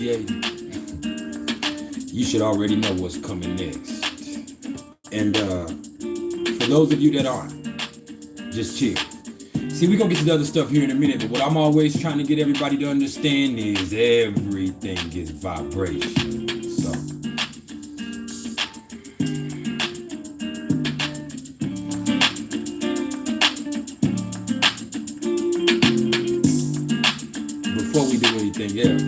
you should already know what's coming next. And for those of you that aren't, just chill. See, we're going to get to the other stuff here in a minute, but what I'm always trying to get everybody to understand is everything is vibration. So, before we do anything else,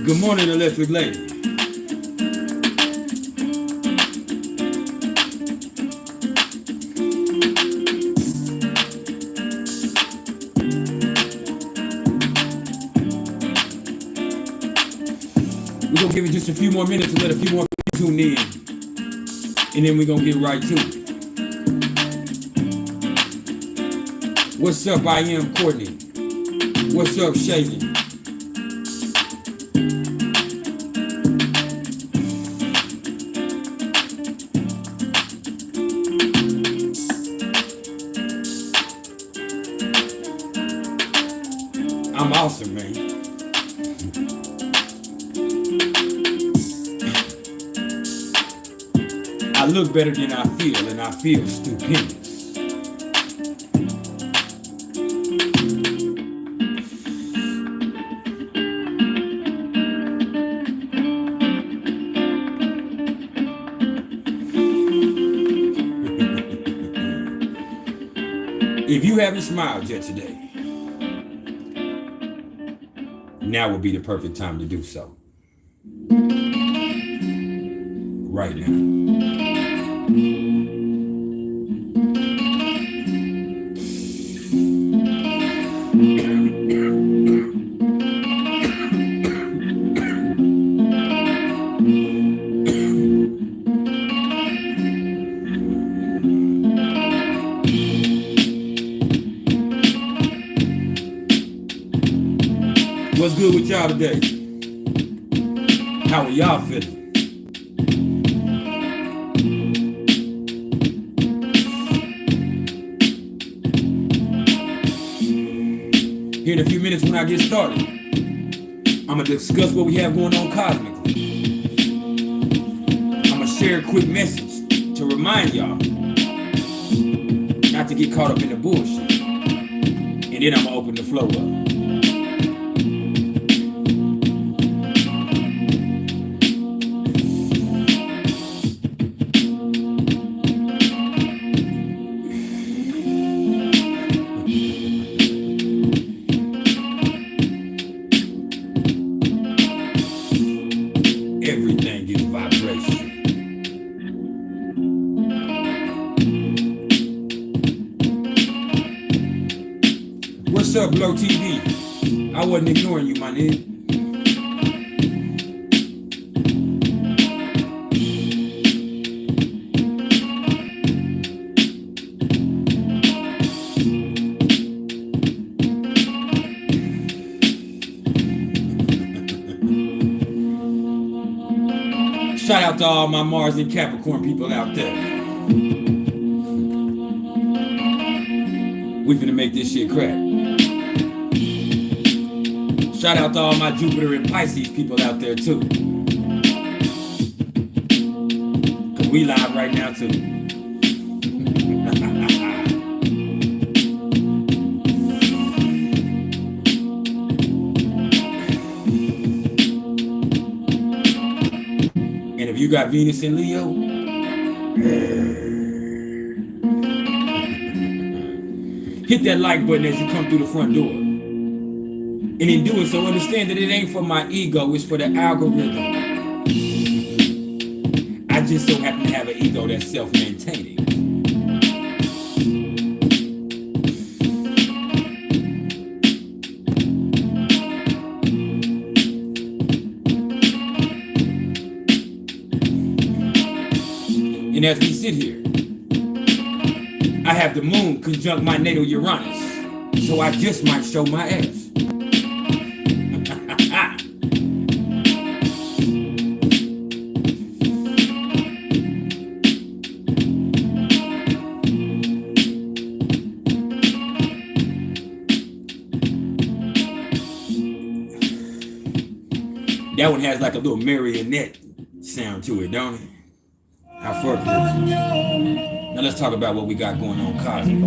good morning, Electric Lady. We're going to give it just a few more minutes to let a few more people tune in. And then we're going to get right to it. What's up, I am Courtney? What's up, Shaylin? I'm awesome, man. I look better than I feel, and I feel stupendous. If you haven't smiled yet today, now would be the perfect time to do so. Right now. What's good with y'all today? How are y'all feeling? Here in a few minutes when I get started, I'm going to discuss what we have going on cosmically. I'm going to share a quick message to remind y'all not to get caught up in the bullshit. And then I'm going to open the flow up. What's up, Blow TV? I wasn't ignoring you, my nigga. Shout out to all my Mars and Capricorn people out there. We finna make this shit crack. Shout out to all my Jupiter and Pisces people out there too. Cause we live right now too. And if you got Venus in Leo, hit that like button as you come through the front door. And in doing so, understand that it ain't for my ego, it's for the algorithm. I just so happen to have an ego that's self-maintaining. And as we sit here, I have the moon conjunct my natal Uranus, so I just might show my ass. That one has like a little marionette sound to it, don't it? I fuck with it. Now let's talk about what we got going on cosmic.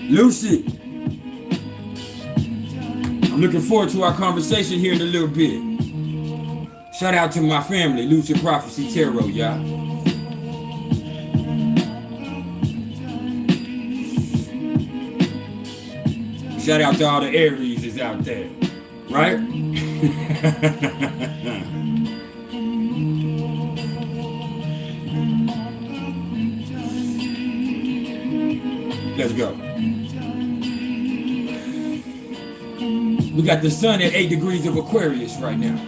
Lucy, I'm looking forward to our conversation here in a little bit. Shout out to my family, Lucid Prophecy Tarot, y'all. Shout out to all the Aries out there, right? Let's go. We got the sun at 8 degrees of Aquarius right now.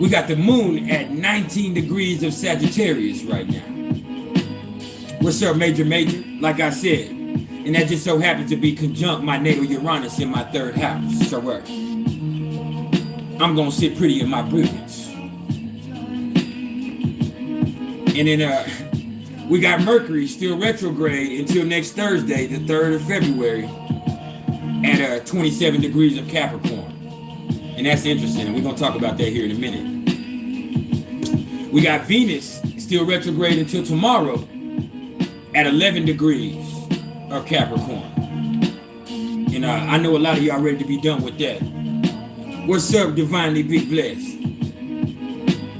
We got the moon at 19 degrees of Sagittarius right now. What's up, Major? Like I said, and that just so happens to be conjunct my natal Uranus in my 3rd house. So I'm gonna sit pretty in my brilliance. And then we got Mercury still retrograde until next Thursday, the 3rd of February, at 27 degrees of Capricorn. And that's interesting, and we're gonna talk about that here in a minute. We got Venus still retrograde until tomorrow at 11 degrees of Capricorn. And I know a lot of y'all ready to be done with that. What's up, divinely big blessed?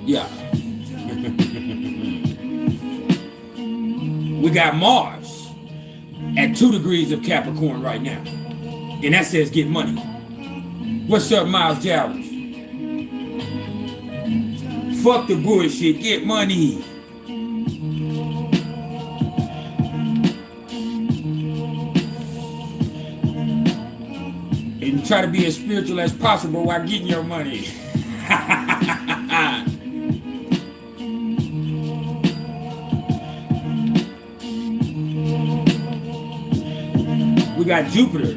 Yeah. We got Mars at 2 degrees of Capricorn right now. And that says get money. What's up, Miles Jowers? Fuck the bullshit, get money. And try to be as spiritual as possible while getting your money. We got Jupiter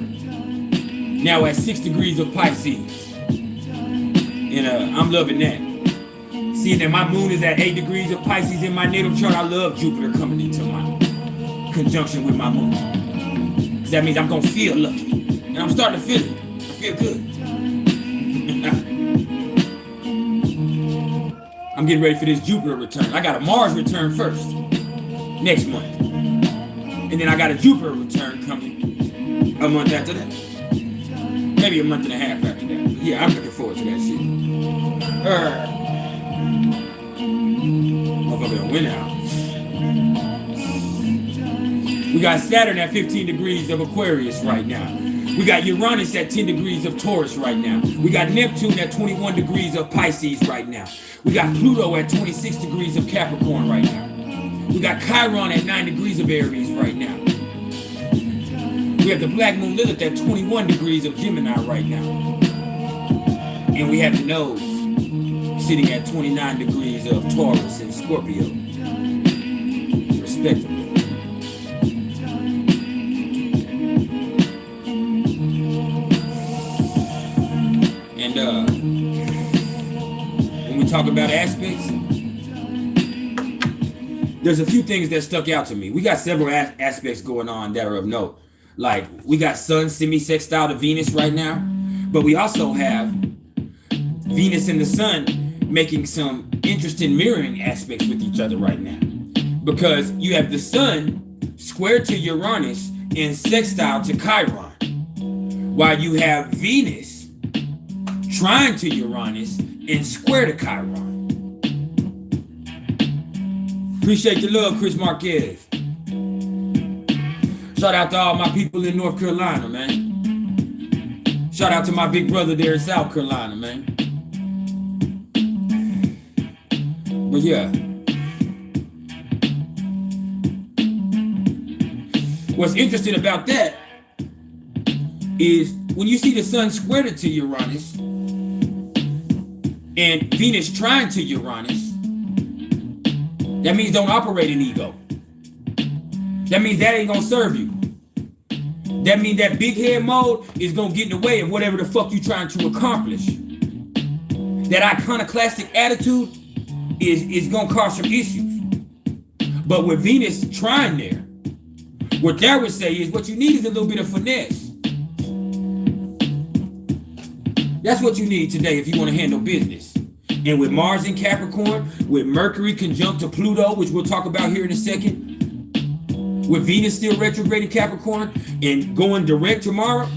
now at 6 degrees of Pisces. And I'm loving that. Seeing that my moon is at 8 degrees of Pisces in my natal chart, I love Jupiter coming into my conjunction with my moon. Because that means I'm going to feel lucky. And I'm starting to feel it. I feel good. I'm getting ready for this Jupiter return. I got a Mars return first, next month. And then I got a Jupiter return coming a month after that. Maybe a month and a half after that. Yeah, I'm looking forward to that shit. Motherfucker win out. We got Saturn at 15 degrees of Aquarius right now. We got Uranus at 10 degrees of Taurus right now. We got Neptune at 21 degrees of Pisces right now. We got Pluto at 26 degrees of Capricorn right now. We got Chiron at 9 degrees of Aries right now. We have the Black Moon Lilith at 21 degrees of Gemini right now. And we have the Nose sitting at 29 degrees of Taurus and Scorpio, respectively. And when we talk about aspects, there's a few things that stuck out to me. We got several aspects going on that are of note. Like, we got Sun semi-sextile to Venus right now, but we also have Venus and the Sun making some interesting mirroring aspects with each other right now. Because you have the Sun square to Uranus and sextile to Chiron, while you have Venus trine to Uranus and square to Chiron. Appreciate the love, Chris Marquez. Shout out to all my people in North Carolina, man. Shout out to my big brother there in South Carolina, man. But yeah. What's interesting about that is when you see the sun squared it to Uranus and Venus trine to Uranus, that means don't operate in ego. That means that ain't gonna serve you. That means that big head mode is gonna get in the way of whatever the fuck you trying to accomplish. That iconoclastic attitude is gonna cause some issues. But with Venus trine there, what that would say is what you need is a little bit of finesse. That's what you need today if you want to handle business. And with Mars in Capricorn, with Mercury conjunct to Pluto, which we'll talk about here in a second, with Venus still retrograde in Capricorn and going direct tomorrow,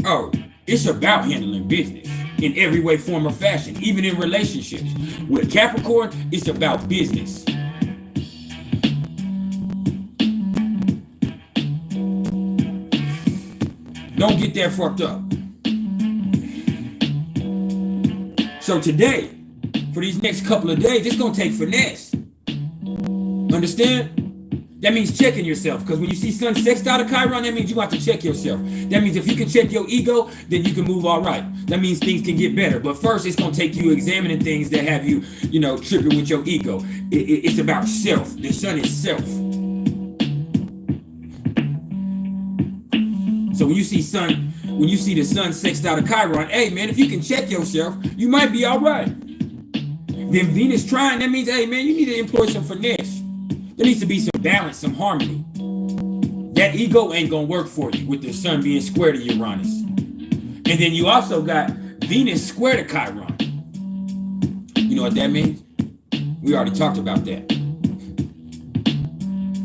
oh, it's about handling business in every way, form, or fashion, even in relationships. With Capricorn, it's about business. Don't get that fucked up. So today, for these next couple of days, it's gonna take finesse. Understand? That means checking yourself, because when you see sun sextile to Chiron, that means you have to check yourself. That means if you can check your ego, then you can move all right. That means things can get better. But first, it's gonna take you examining things that have you, triggered with your ego. It's about self. The sun is self. So when you see the sun sextile to Chiron, hey man, if you can check yourself, you might be all right. Then Venus trine, that means, hey man, you need to employ some finesse. There needs to be some balance, some harmony. That ego ain't gonna work for you with the sun being square to Uranus. And then you also got Venus square to Chiron. You know what that means? We already talked about that.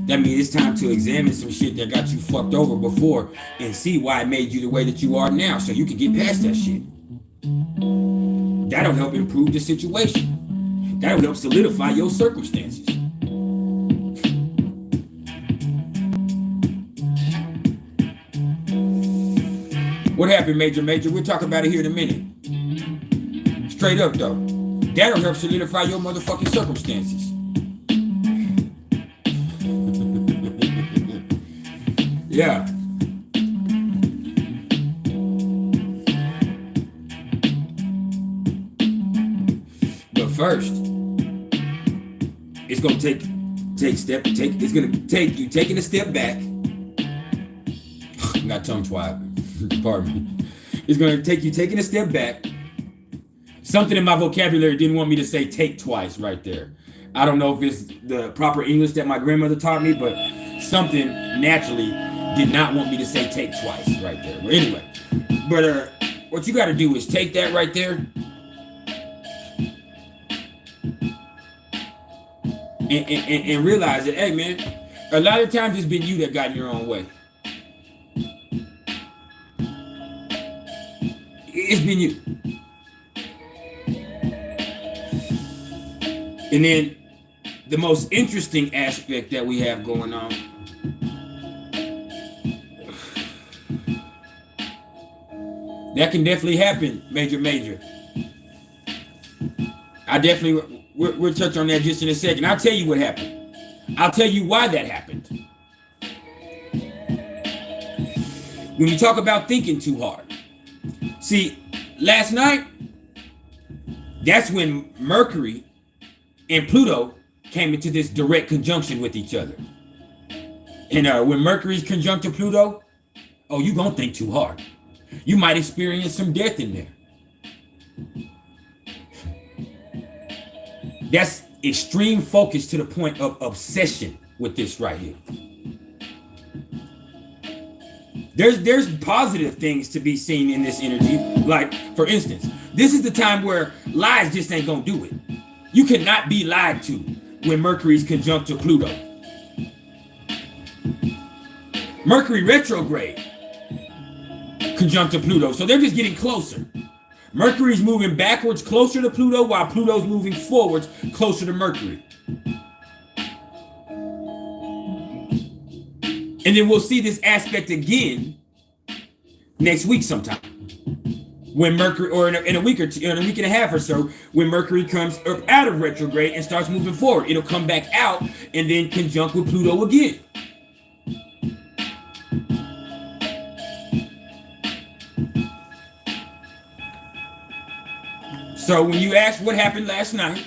That means it's time to examine some shit that got you fucked over before and see why it made you the way that you are now, so you can get past that shit. That'll help improve the situation. That'll help solidify your circumstances. What happened, Major? We'll talk about it here in a minute. Straight up, though. That'll help solidify your motherfucking circumstances. Yeah. But first, it's gonna take you taking a step back. I got tongue twied. Pardon me. It's gonna take you taking a step back. Something in my vocabulary didn't want me to say take twice right there. I don't know if it's the proper English that my grandmother taught me, but something naturally did not want me to say take twice right there. But anyway, what you got to do is take that right there and realize that, hey man, a lot of times it's been you that got in your own way. It's been you. And then the most interesting aspect that we have going on, that can definitely happen, Major. We'll touch on that just in a second. I'll tell you what happened. I'll tell you why that happened. When you talk about thinking too hard. See, last night, that's when Mercury and Pluto came into this direct conjunction with each other. And when Mercury's conjunct to Pluto, oh, you gonna think too hard. You might experience some death in there. That's extreme focus to the point of obsession with this right here. There's positive things to be seen in this energy. Like, for instance, this is the time where lies just ain't gonna do it. You cannot be lied to when Mercury's conjunct to Pluto. Mercury retrograde conjunct to Pluto. So they're just getting closer. Mercury's moving backwards closer to Pluto while Pluto's moving forwards closer to Mercury. And then we'll see this aspect again next week sometime. When Mercury, or in a week or two, in a week and a half or so, when Mercury comes up out of retrograde and starts moving forward, it'll come back out and then conjunct with Pluto again. So when you ask what happened last night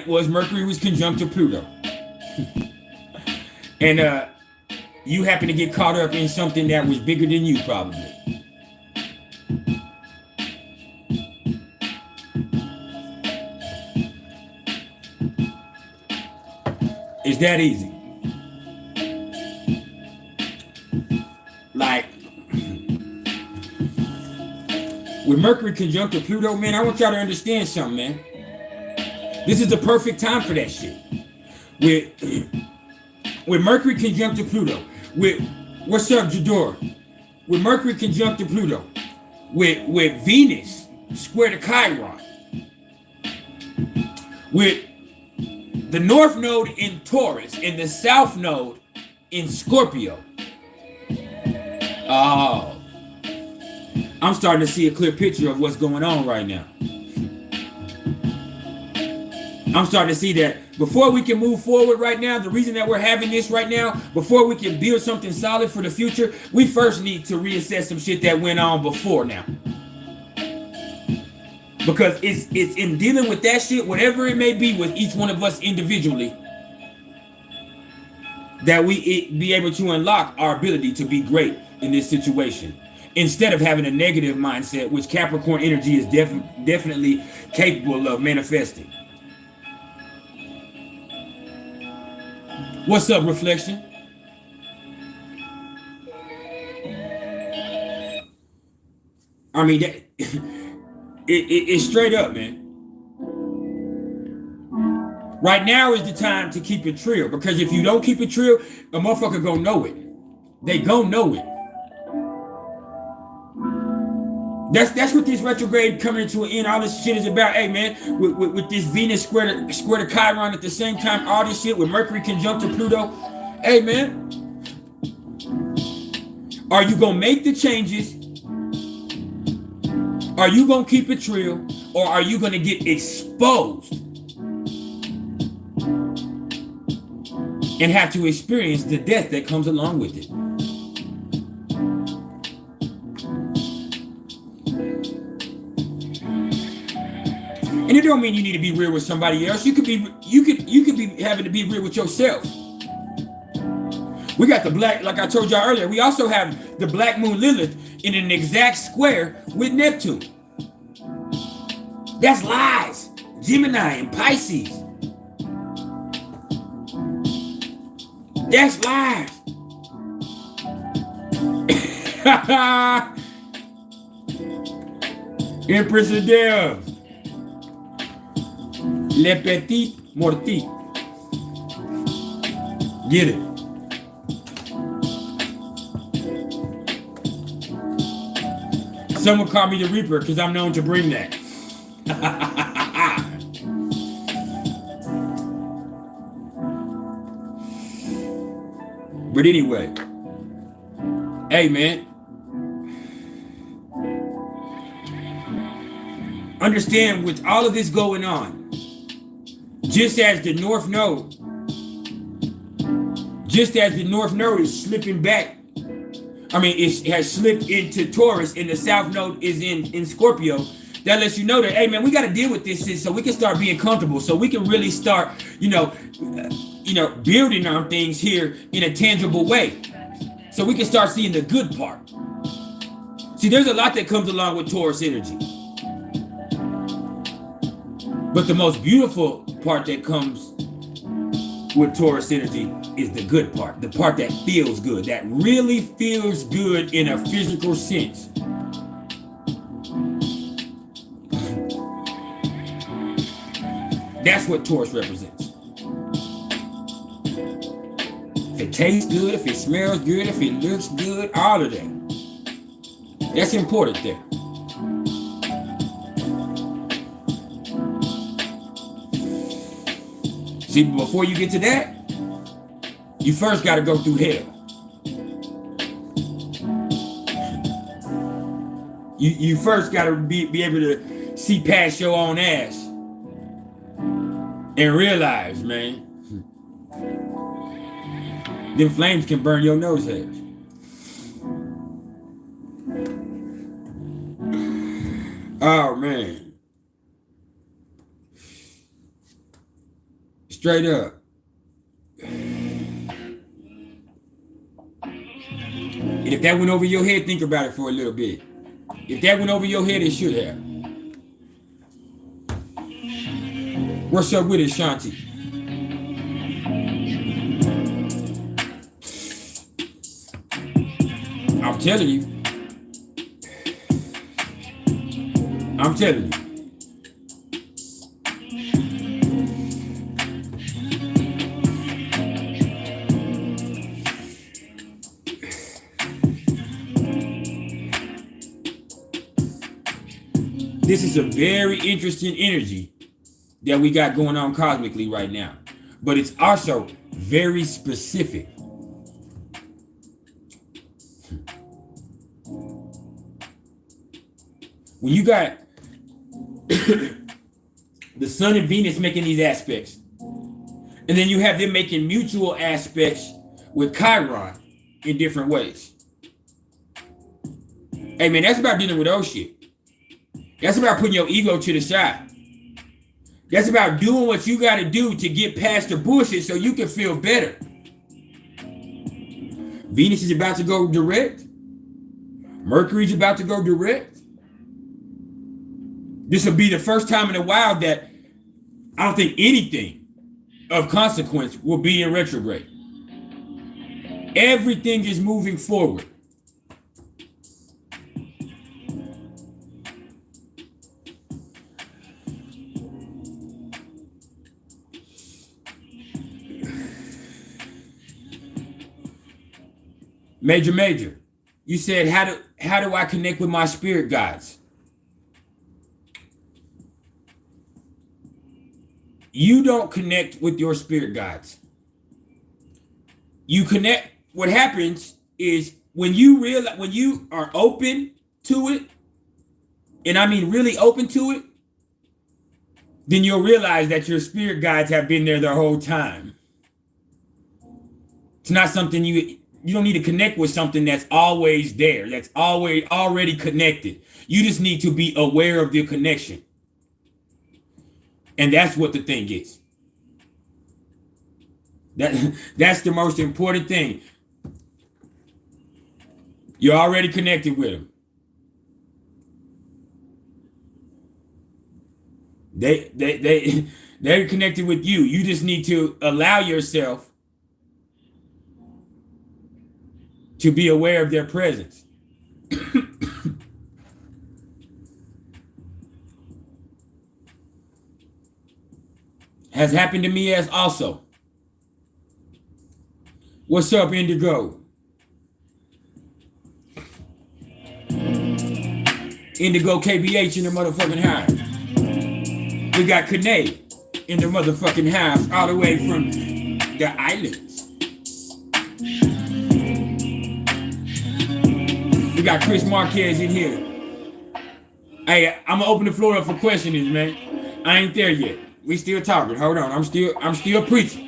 was Mercury was conjunct to Pluto. And you happen to get caught up in something that was bigger than you, probably. It's that easy. Like, with Mercury conjunct to Pluto, man, I want y'all to understand something, man. This is the perfect time for that shit. With Mercury conjunct to Pluto, with what's up, Jador? With Mercury conjunct to Pluto, with Venus square to Chiron, with the North Node in Taurus and the South Node in Scorpio. Oh, I'm starting to see a clear picture of what's going on right now. I'm starting to see that before we can move forward right now, the reason that we're having this right now, before we can build something solid for the future, we first need to reassess some shit that went on before now. Because it's in dealing with that shit, whatever it may be with each one of us individually, that we be able to unlock our ability to be great in this situation. Instead of having a negative mindset, which Capricorn energy is definitely capable of manifesting. What's up, Reflection? I mean, that, it's straight up, man. Right now is the time to keep it real, because if you don't keep it real, a motherfucker gonna know it. They gonna know it. That's what this retrograde coming into an end, all this shit is about. Hey, man, with this Venus square to Chiron at the same time, all this shit with Mercury conjunct to Pluto. Hey, man, are you gonna make the changes? Are you gonna keep it real, or are you gonna get exposed and have to experience the death that comes along with it? And it don't mean you need to be real with somebody else. You could be having to be real with yourself. We got the black, like I told y'all earlier, we also have the black moon Lilith in an exact square with Neptune. That's lies. Gemini and Pisces. That's lies. Empress Adele. Le Petit Morty. Get it. Someone call me the Reaper because I'm known to bring that. But anyway, hey man, understand with all of this going on, just as the North Node is slipping back, I mean, it has slipped into Taurus and the South Node is in Scorpio. That lets you know that, hey man, we got to deal with this shit so we can start being comfortable, so we can really start, building on things here in a tangible way, so we can start seeing the good part. See, there's a lot that comes along with Taurus energy, but the most beautiful part that comes with Taurus energy is the good part, the part that feels good, that really feels good in a physical sense. That's what Taurus represents. If it tastes good, if it smells good, if it looks good, all of that. That's important there. See, before you get to that, you first got to go through hell. You first got to be able to see past your own ass and realize, man, them flames can burn your nose hairs. Oh, man. Straight up. And if that went over your head, think about it for a little bit. If that went over your head, it should have. What's up with it, Shanti? I'm telling you. I'm telling you. This is a very interesting energy that we got going on cosmically right now. But it's also very specific. When you got the Sun and Venus making these aspects, and then you have them making mutual aspects with Chiron in different ways. Hey man, that's about dealing with those shit. That's about putting your ego to the side. That's about doing what you got to do to get past the bullshit so you can feel better. Venus is about to go direct. Mercury's about to go direct. This will be the first time in a while that I don't think anything of consequence will be in retrograde. Everything is moving forward. Major, you said, how do I connect with my spirit guides? You don't connect with your spirit guides. You connect. What happens is when you are open to it, and I mean really open to it, then you'll realize that your spirit guides have been there the whole time. It's not something you don't need to connect with something that's always there, that's always already connected. You just need to be aware of the connection. And that's what the thing is. That's the most important thing. You're already connected with them. They're connected with you. You just need to allow yourself to be aware of their presence. Has happened to me as also. What's up, Indigo? Indigo KBH in the motherfucking house. We got Kane in the motherfucking house, all the way from the islands. We got Chris Marquez in here. Hey, I'm gonna open the floor up for questioning, man. I ain't there yet. We still talking. Hold on. I'm still preaching.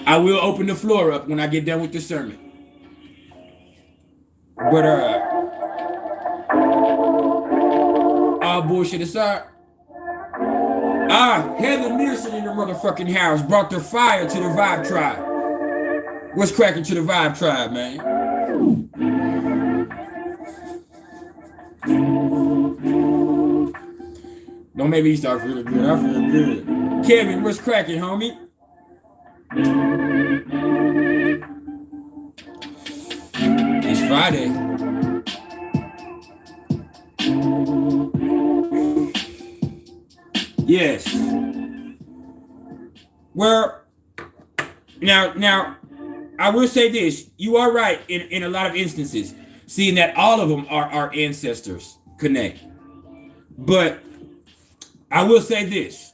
I will open the floor up when I get done with the sermon. But all bullshit aside. Heather Nielsen in the motherfucking house brought the fire to the ViBe tribe. What's cracking to the ViBe tribe, man? Don't make me start feeling good. I feel good. Kevin, what's cracking, homie? It's Friday. Yes. Well, now, I will say this. You are right in a lot of instances, seeing that all of them are our ancestors connect. But I will say this.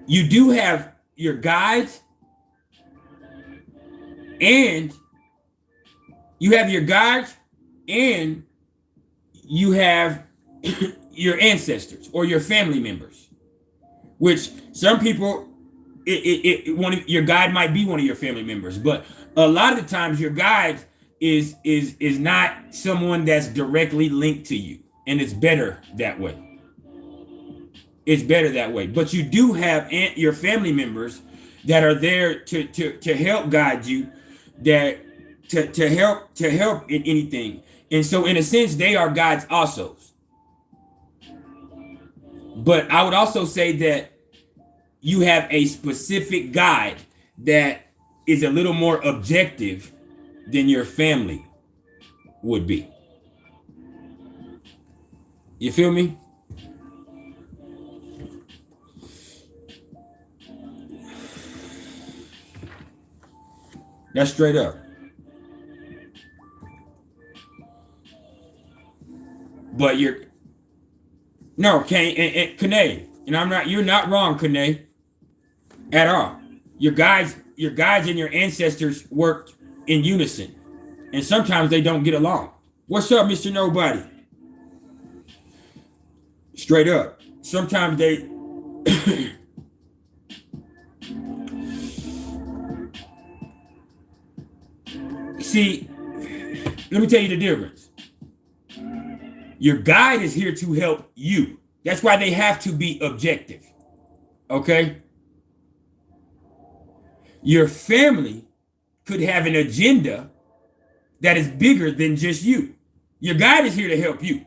You do have your guides, and you have your ancestors or your family members, which some people, your guide might be one of your family members, but a lot of the times your guide is not someone that's directly linked to you, and it's better that way. It's better that way. But you do have your family members that are there to help guide you, that to help in anything. And so in a sense, they are guides also. But I would also say that you have a specific guide that is a little more objective than your family would be. You feel me? That's straight up. But Kane, and Kane, and you're not wrong, Kane, at all. Your guides and your ancestors work in unison, and sometimes they don't get along. What's up, Mr. Nobody? Straight up. Sometimes they see, let me tell you the difference. Your guide is here to help you. That's why they have to be objective. Okay? Your family could have an agenda that is bigger than just you. Your guide is here to help you.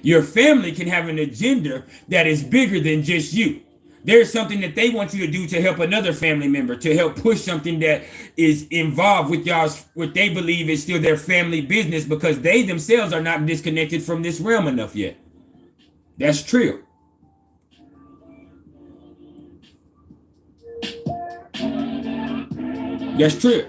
Your family can have an agenda that is bigger than just you. There's something that they want you to do to help another family member, to help push something that is involved with y'all's, what they believe is still their family business, because they themselves are not disconnected from this realm enough yet. That's true. That's true.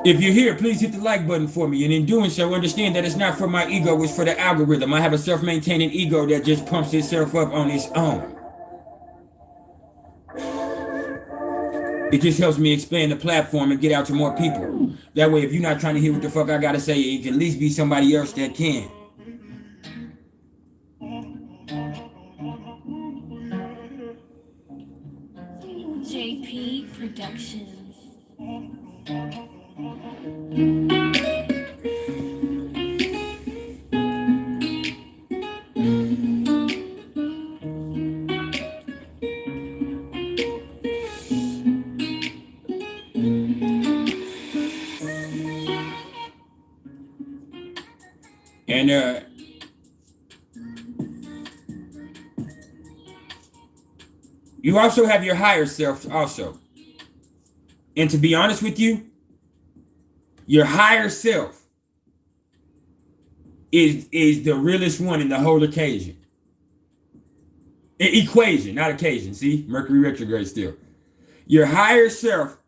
If you're here, please hit the like button for me. And in doing so, understand that it's not for my ego, it's for the algorithm. I have a self-maintaining ego that just pumps itself up on its own. It just helps me expand the platform and get out to more people. That way, if you're not trying to hear what the fuck I gotta say, it can at least be somebody else that can. JP Productions. And you also have your higher self also. And to be honest with you, your higher self is the realest one in the whole occasion. Equation, not occasion. See, Mercury retrograde still. Your higher self,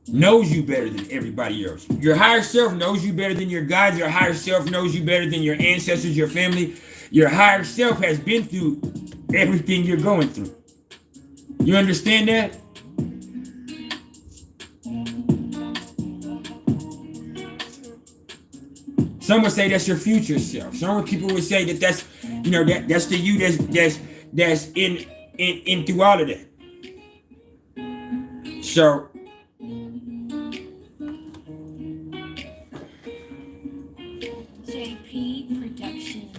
knows you better than everybody else. Your higher self knows you better than your guides. Your higher self knows you better than your ancestors, your family. Your higher self has been through everything you're going through. You understand that? Some would say that's your future self. Some people would say that that's the you that's in through all of that. So JP Productions.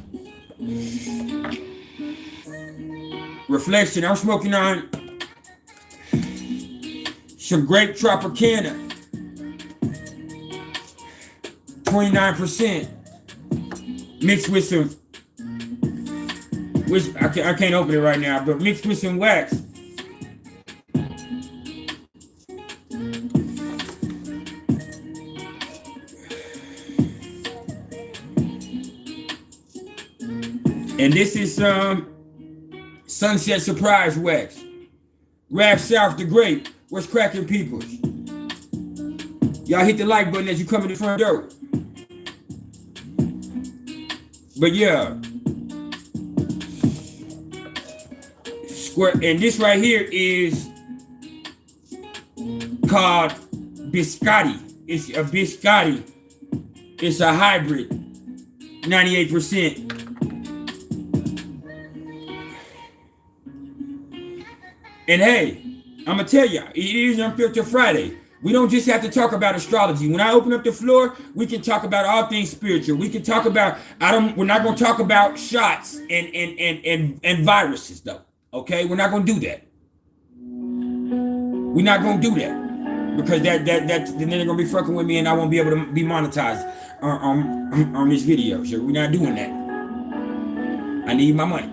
Reflection. I'm smoking on some grape Tropicana, 29%, mixed with some, I can't open it right now, but mixed with some wax. And this is some Sunset Surprise wax. Rap South the Great. What's cracking, people? Y'all hit the like button as you come in the front door. But yeah. Square, and this right here is called Biscotti. It's a Biscotti. It's a hybrid. 98%. And hey, I'm going to tell y'all, it is Unfiltered Friday. We don't just have to talk about astrology. When I open up the floor, we can talk about all things spiritual. We can talk about, we're not going to talk about shots and viruses though. Okay? We're not going to do that. We're not going to do that. Because then they're going to be fucking with me and I won't be able to be monetized on this video. So we're not doing that. I need my money.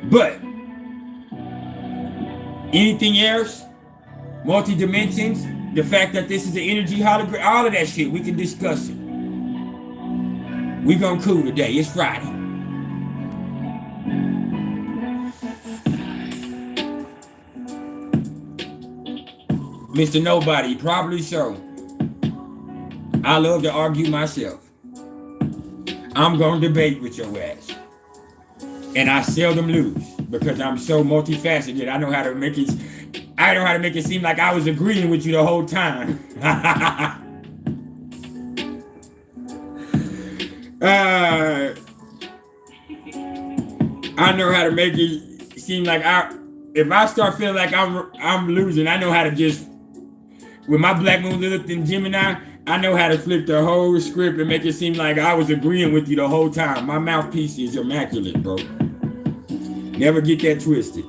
But anything else, multi-dimensions, the fact that this is an energy hologram, all of that shit, we can discuss it. We gonna cool today. It's Friday. Mr. Nobody, probably so. I love to argue myself. I'm gonna debate with your ass. And I seldom lose because I'm so multifaceted. I know how to make it seem like I was agreeing with you the whole time. I know how to make it seem like if I start feeling like I'm losing, I know how to just, with my Black Moon Lilith and Gemini, I know how to flip the whole script and make it seem like I was agreeing with you the whole time. My mouthpiece is immaculate, bro. Never get that twisted.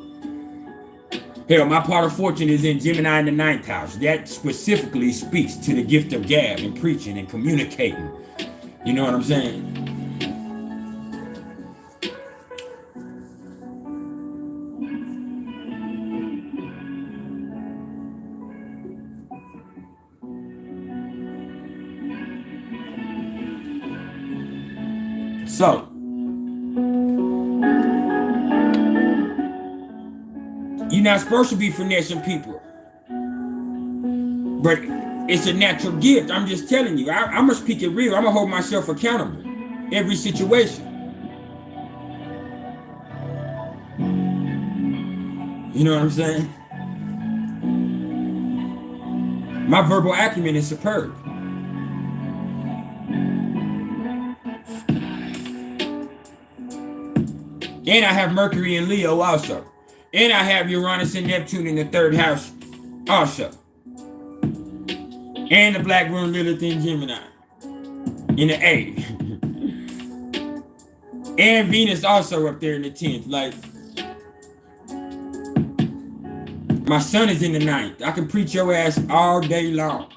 Hell, my part of fortune is in Gemini in the 9th house. That specifically speaks to the gift of gab and preaching and communicating. You know what I'm saying? So, you're not supposed to be finessing people, but it's a natural gift. I'm just telling you. I'm gonna speak it real. I'm gonna hold myself accountable every situation. You know what I'm saying? My verbal acumen is superb. And I have Mercury in Leo also. And I have Uranus and Neptune in the 3rd house also. And the Black Moon Lilith in Gemini in the 8th. And Venus also up there in the 10th. Like, my sun is in the 9th. I can preach your ass all day long.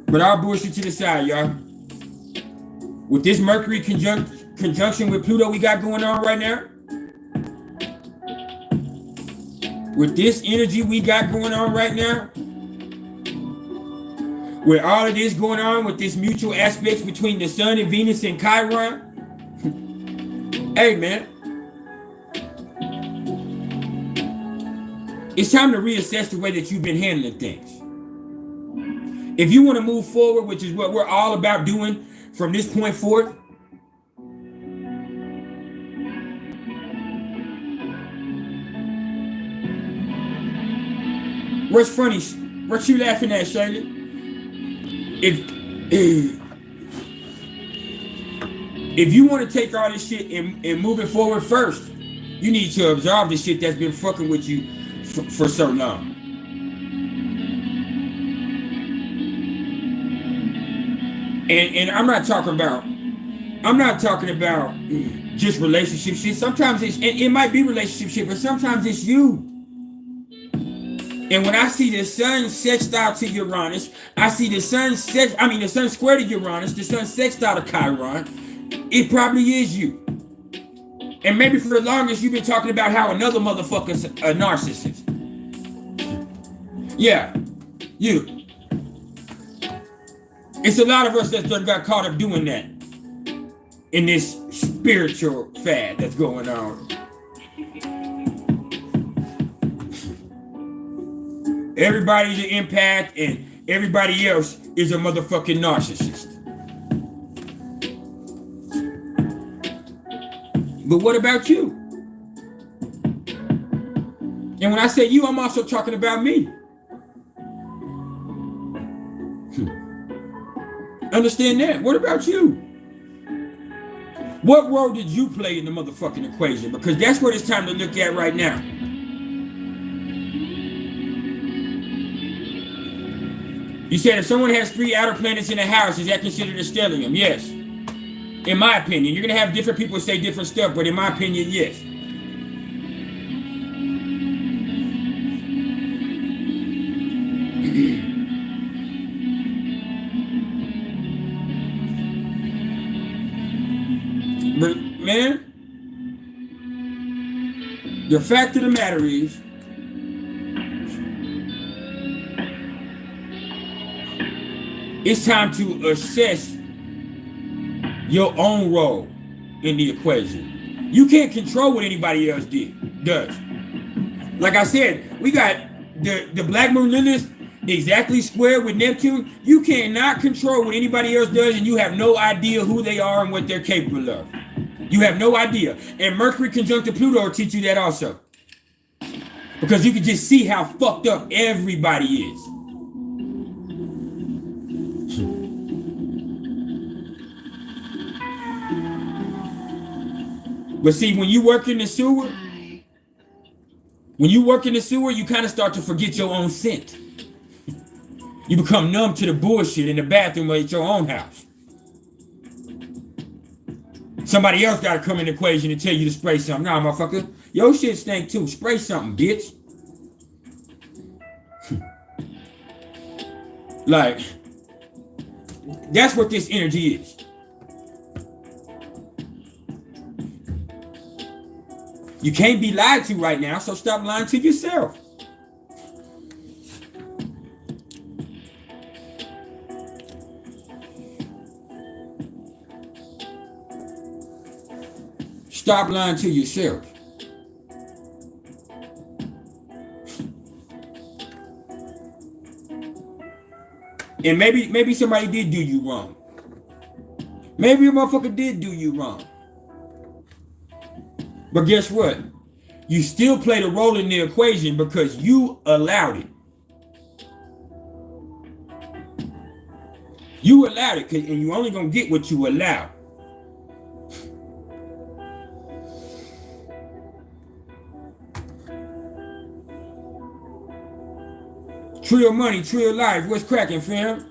But all bullshit to the side, y'all. With this Mercury conjunction with Pluto we got going on right now, with this energy we got going on right now, with all of this going on, with this mutual aspects between the Sun and Venus and Chiron, hey man, it's time to reassess the way that you've been handling things. If you want to move forward, which is what we're all about doing from this point forward, what's funny? What you laughing at, Shayla? If you want to take all this shit and move it forward first, you need to absorb the shit that's been fucking with you for so long. And I'm not talking about just relationship shit. Sometimes it might be relationship shit, but sometimes it's you. And when I see the sun sextile to Uranus, I see the sun square to Uranus, the sun sextile to Chiron, it probably is you. And maybe for the longest you've been talking about how another motherfucker's a narcissist. Yeah, you. It's a lot of us that got caught up doing that. in this spiritual fad that's going on. Everybody's an empath and everybody else is a motherfucking narcissist. But what about you? And when I say you, I'm also talking about me. Understand that? What about you? What role did you play in the motherfucking equation? Because that's what it's time to look at right now. You said if someone has 3 outer planets in a house, is that considered a stellium? Yes. In my opinion. You're going to have different people say different stuff, but in my opinion, yes. But, man, the fact of the matter is, it's time to assess your own role in the equation. You can't control what anybody else does. Like I said, we got the Black Moon Lilith exactly square with Neptune. You cannot control what anybody else does, and you have no idea who they are and what they're capable of. You have no idea. And Mercury conjunct to Pluto will teach you that also. Because you can just see how fucked up everybody is. But see, when you work in the sewer, you kind of start to forget your own scent. You become numb to the bullshit in the bathroom at your own house. Somebody else got to come in the equation and tell you to spray something. Nah, motherfucker, your shit stink too. Spray something, bitch. Like, that's what this energy is. You can't be lied to right now, so stop lying to yourself. Stop lying to yourself. And maybe somebody did do you wrong. Maybe a motherfucker did do you wrong. But guess what? You still played a role in the equation because you allowed it. You allowed it, and you only gonna get what you allow. Tree of money, tree of life, what's cracking, fam?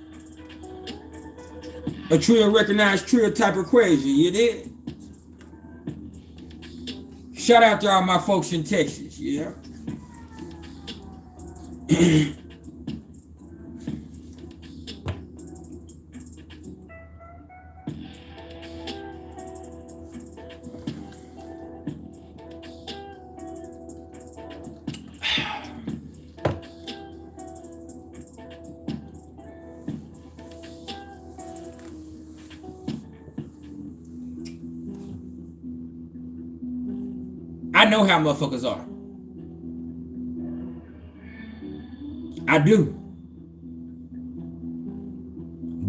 A tree of recognized tree of type equation, you did? Shout out to all my folks in Texas, yeah? I know how motherfuckers are. I do.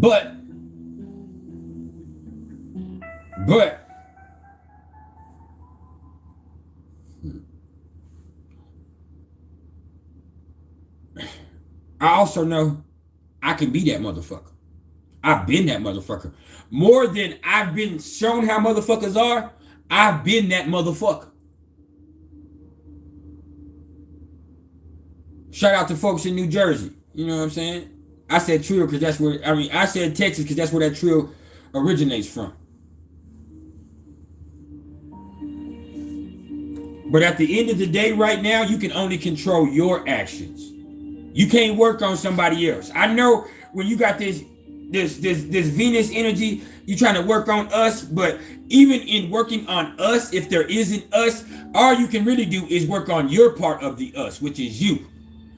But I also know I can be that motherfucker. I've been that motherfucker. More than I've been shown how motherfuckers are, I've been that motherfucker. Shout out to folks in New Jersey. You know what I'm saying? I said trio because that's where, I said Texas because that's where that trio originates from. But at the end of the day right now, you can only control your actions. You can't work on somebody else. I know when you got this Venus energy, you're trying to work on us, but even in working on us, if there isn't us, all you can really do is work on your part of the us, which is you.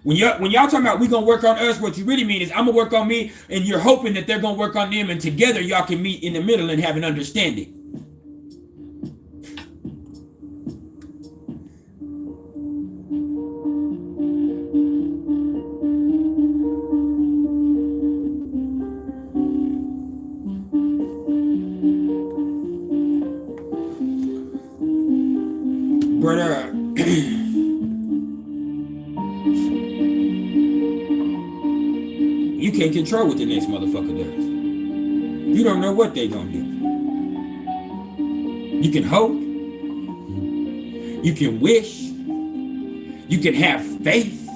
When y'all talking about we gonna work on us, what you really mean is I'm gonna work on me, and you're hoping that they're gonna work on them, and together y'all can meet in the middle and have an understanding. control what the next motherfucker does. You don't know what they gonna do. You can hope. You can wish. You can have faith.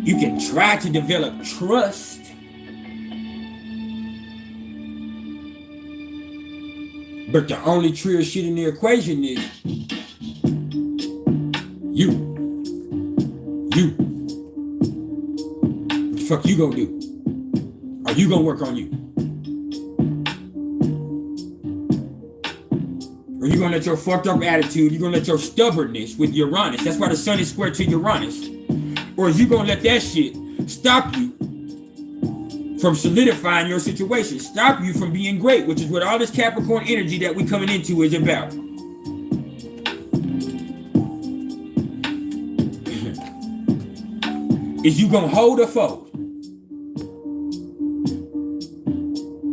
You can try to develop trust. But the only true shit in the equation is you. What the fuck you gonna do? Are you gonna work on you? Or you gonna let your fucked up attitude, you gonna let your stubbornness with Uranus, that's why the sun is square to Uranus, or is you gonna let that shit stop you from solidifying your situation, stop you from being great, which is what all this Capricorn energy that we coming into is about. Is you gonna hold or fold?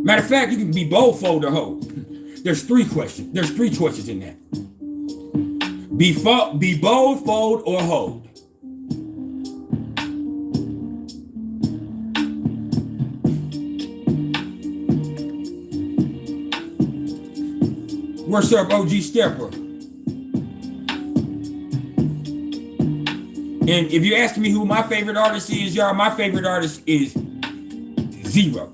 Matter of fact, you can be bold, fold, or hold. There's three questions. There's three choices in that. Be bold, fold, or hold. What's up, OG Stepper? And if you're asking me who my favorite artist is, y'all, my favorite artist is Zero.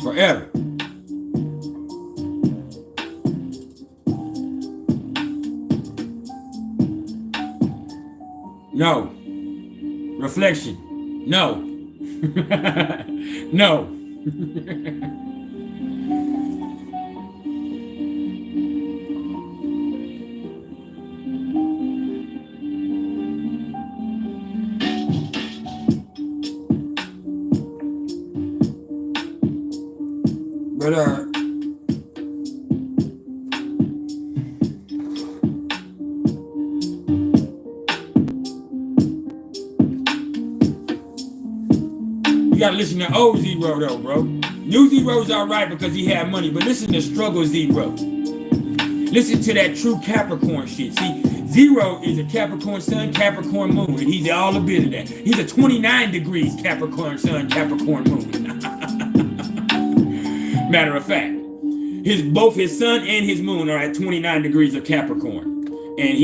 Forever. No. Reflection. No. No. But you gotta listen to old Zero though, bro. New Zero's alright because he had money, but listen to Struggle Zero. Listen to that true Capricorn shit. See, Zero is a Capricorn sun, Capricorn moon, and he's all a bit of that. He's a 29 degrees Capricorn sun, Capricorn moon. Matter of fact, both his sun and his moon are at 29 degrees of Capricorn, and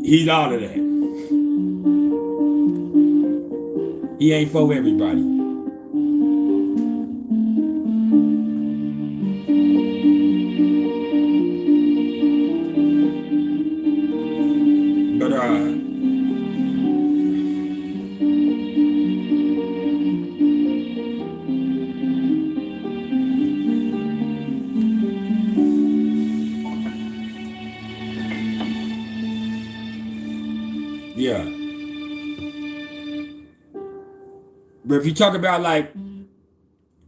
he's all of that. He ain't for everybody. But yeah. But if you talk about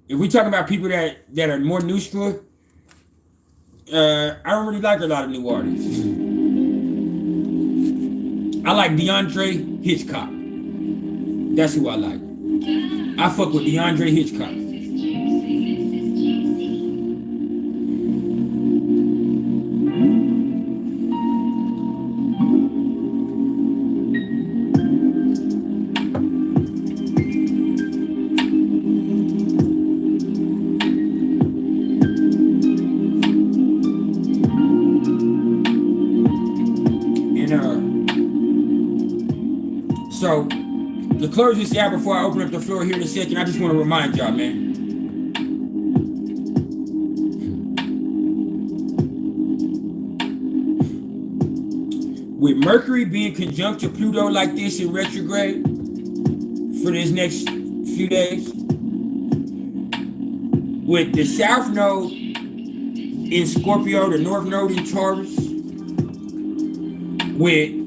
if we talk about people that are more neutral, I don't really like a lot of new artists. I like DeAndre Hitchcock. That's who I like. I fuck with DeAndre Hitchcock. So, to close this out before I open up the floor here in a second, I just want to remind y'all, man. With Mercury being conjunct to Pluto like this in retrograde for this next few days, with the South Node in Scorpio, the North Node in Taurus, with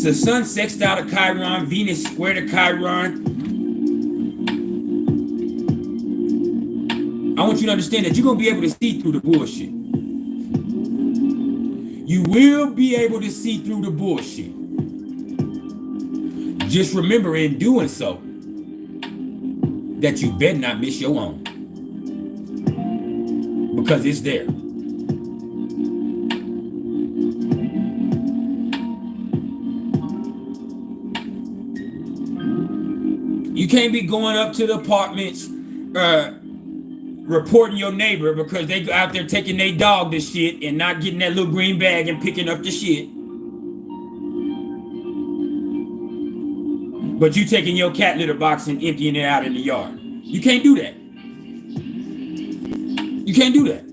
the Sun sextile to Chiron, Venus square to Chiron. I want you to understand that you're going to be able to see through the bullshit. You will be able to see through the bullshit. Just remember in doing so that you better not miss your own. because it's there. You can't be going up to the apartments reporting your neighbor because they go out there taking their dog to shit and not getting that little green bag and picking up the shit. But you taking your cat litter box and emptying it out in the yard. You can't do that. You can't do that.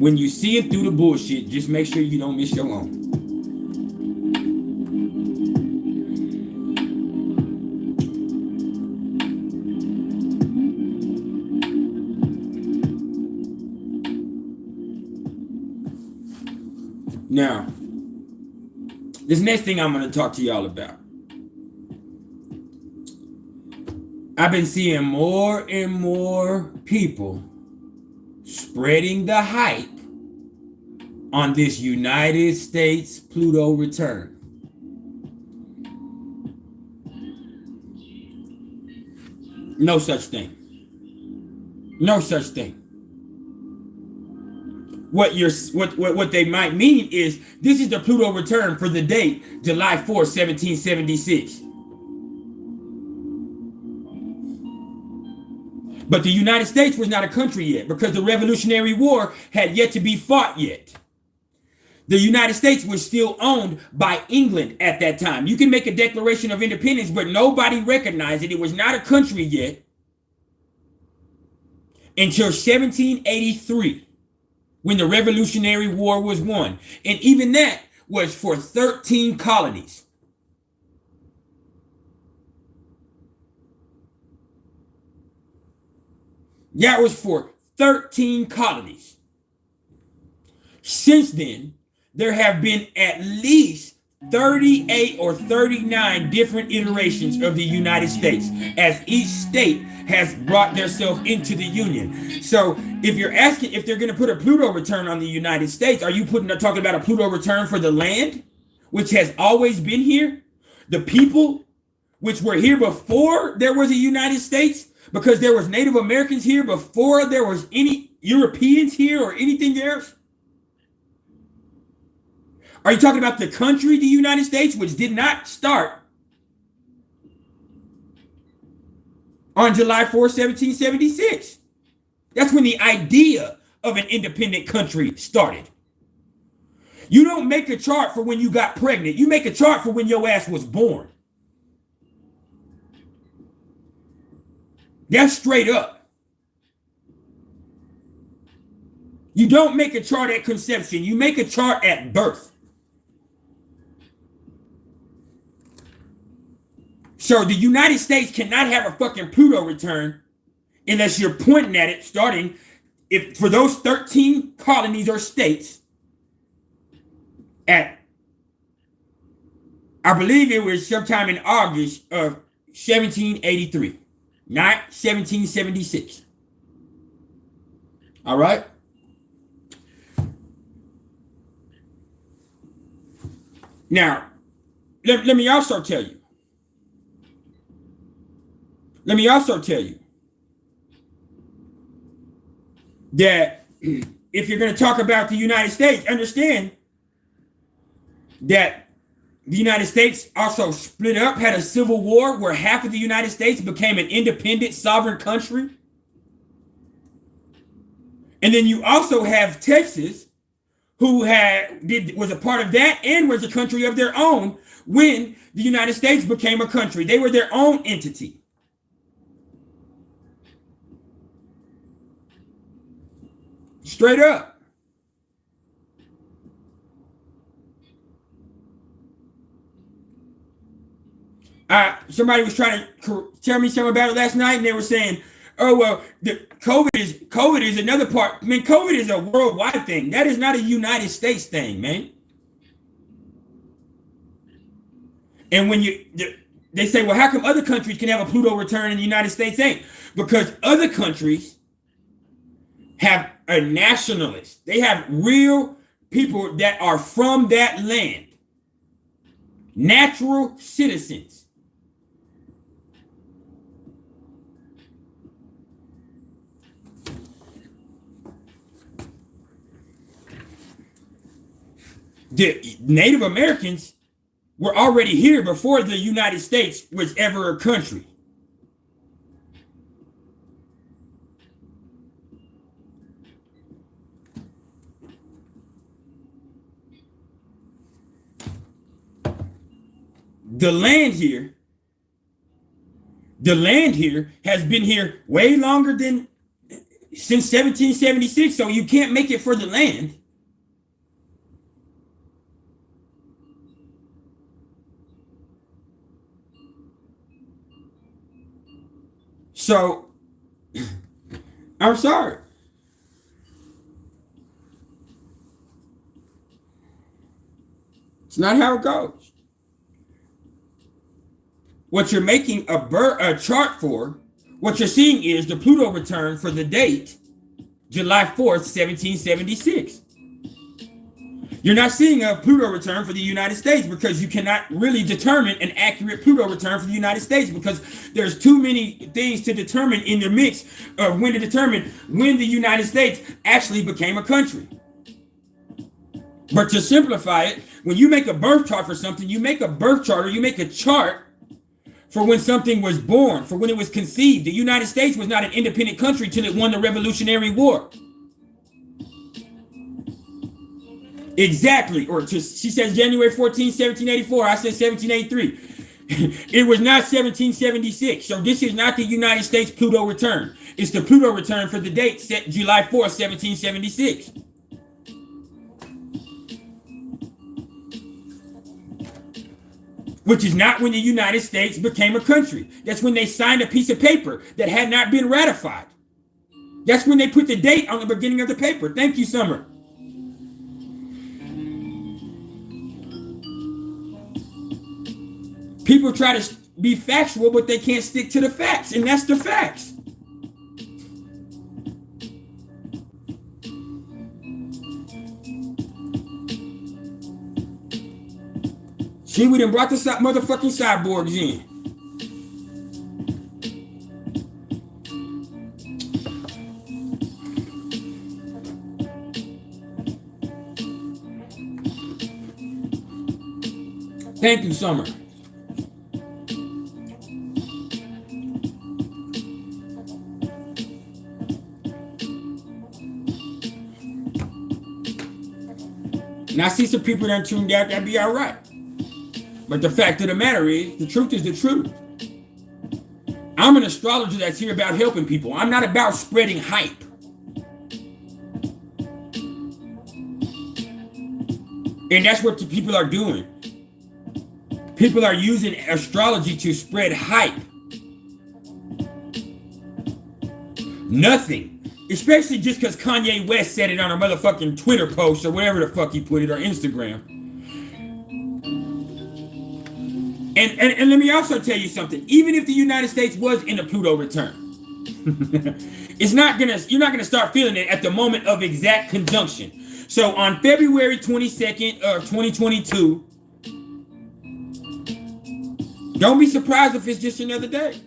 When you see it through the bullshit, just make sure you don't miss your own. Now, this next thing I'm going to talk to y'all about. I've been seeing more and more people spreading the hype on this United States Pluto return. No such thing. No such thing. What they might mean is this is the Pluto return for the date July 4th, 1776. But the United States was not a country yet because the Revolutionary War had yet to be fought yet. The United States was still owned by England at that time. You can make a Declaration of Independence, but nobody recognized it. It was not a country yet until 1783. When the Revolutionary War was won. And even that was for 13 colonies. That was for 13 colonies. Since then, there have been at least 38 or 39 different iterations of the United States as each state has brought themselves into the Union. So if you're asking if they're going to put a Pluto return on the United States, are you talking about a Pluto return for the land, which has always been here? The people, which were here before there was a United States, because there was Native Americans here before there was any Europeans here or anything else? Are you talking about the country, the United States, which did not start on July 4th, 1776? That's when the idea of an independent country started. You don't make a chart for when you got pregnant. You make a chart for when your ass was born. That's straight up. You don't make a chart at conception. You make a chart at birth. So the United States cannot have a fucking Pluto return unless you're pointing at it starting for those 13 colonies or states at, I believe it was sometime in August of 1783, not 1776. All right? Now, let me also tell you. Let me also tell you that if you're going to talk about the United States, understand that the United States also split up, had a civil war where half of the United States became an independent sovereign country. And then you also have Texas, who was a part of that and was a country of their own when the United States became a country. They were their own entity. Straight up. Somebody was trying to tell me something about it last night, and they were saying, oh, well, COVID is another part. I mean, COVID is a worldwide thing. That is not a United States thing, man. And when they say, well, how come other countries can have a Pluto return and the United States ain't? Because other countries have a nationalist. They have real people that are from that land. Natural citizens. The Native Americans were already here before the United States was ever a country. The land here has been here way longer than since 1776, so you can't make it for the land. So, I'm sorry. It's not how it goes. What you're making a chart for, what you're seeing is the Pluto return for the date, July 4th, 1776. You're not seeing a Pluto return for the United States because you cannot really determine an accurate Pluto return for the United States because there's too many things to determine in the mix of when to determine when the United States actually became a country. But to simplify it, when you make a birth chart for something, you make a birth chart or you make a chart for when something was born, for when it was conceived. The United States was not an independent country till it won the Revolutionary War. Exactly. Or she says January 14, 1784. I said 1783. It was not 1776. So this is not the United States Pluto return. It's the Pluto return for the date set July 4, 1776. Which is not when the United States became a country. That's when they signed a piece of paper that had not been ratified. That's when they put the date on the beginning of the paper. Thank you, Summer. People try to be factual, but they can't stick to the facts, and that's the facts. See, we done brought the motherfucking cyborgs in. Thank you, Summer. And I see some people that tuned out, that'd be all right. But the fact of the matter is, the truth is the truth. I'm an astrologer that's here about helping people. I'm not about spreading hype. And that's what the people are doing. People are using astrology to spread hype. Nothing. Especially just because Kanye West said it on a motherfucking Twitter post or wherever the fuck he put it, or Instagram. And let me also tell you something. Even if the United States was in a Pluto return, you're not gonna start feeling it at the moment of exact conjunction. So on February 22nd of 2022, don't be surprised if it's just another day.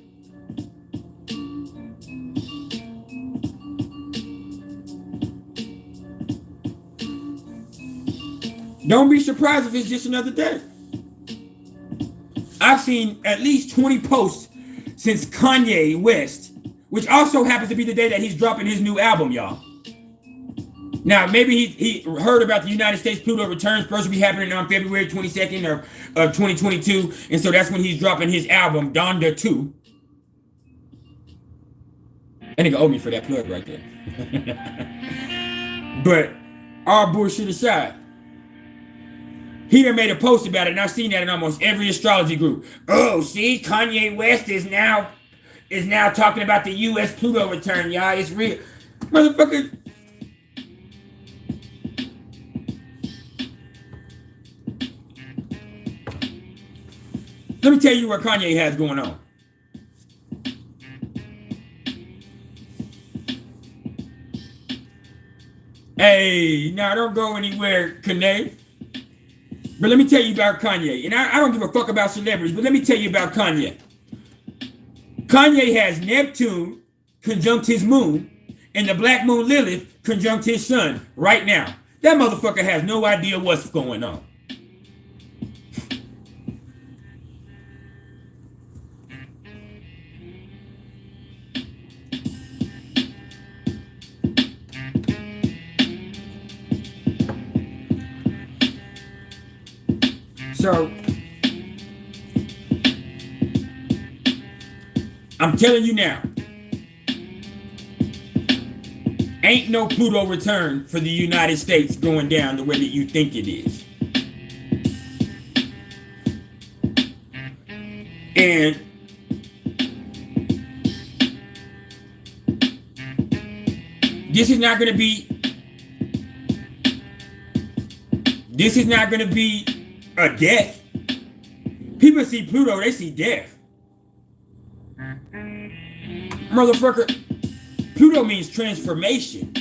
Don't be surprised if it's just another day. I've seen at least 20 posts since Kanye West, which also happens to be the day that he's dropping his new album, y'all. Now, maybe he heard about the United States Pluto return supposed to be happening on February 22nd of 2022, and so that's when he's dropping his album, Donda 2. That nigga owe me for that plug right there. But all bullshit aside, he done made a post about it, and I've seen that in almost every astrology group. Oh, see, Kanye West is now talking about the U.S. Pluto return, y'all. It's real. Motherfucker. Let me tell you what Kanye has going on. Hey, now don't go anywhere, Kanye. But let me tell you about Kanye. And I don't give a fuck about celebrities, but let me tell you about Kanye. Kanye has Neptune conjunct his moon, and the black moon Lilith conjunct his sun right now. That motherfucker has no idea what's going on. So, I'm telling you now, ain't no Pluto return for the United States going down the way that you think it is. And this is not going to be a death. People see Pluto, they see death. Motherfucker, Pluto means transformation.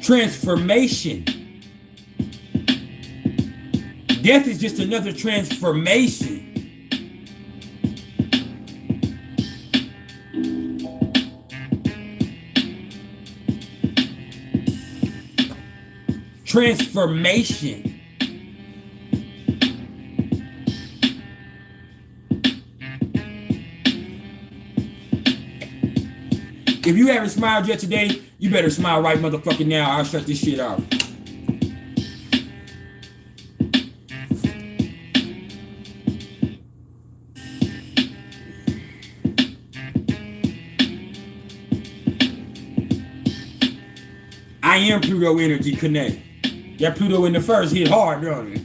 Transformation. Death is just another transformation. Transformation. If you haven't smiled yet today, you better smile right motherfucking now. I'll shut this shit off. I am Pluto energy connect. That Pluto in the first hit hard, don't it?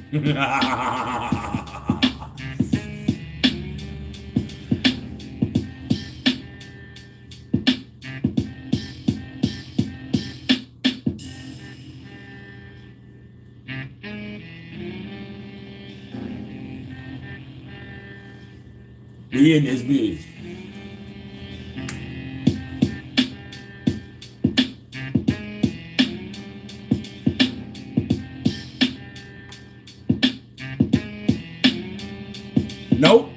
We in this bitch. Nope.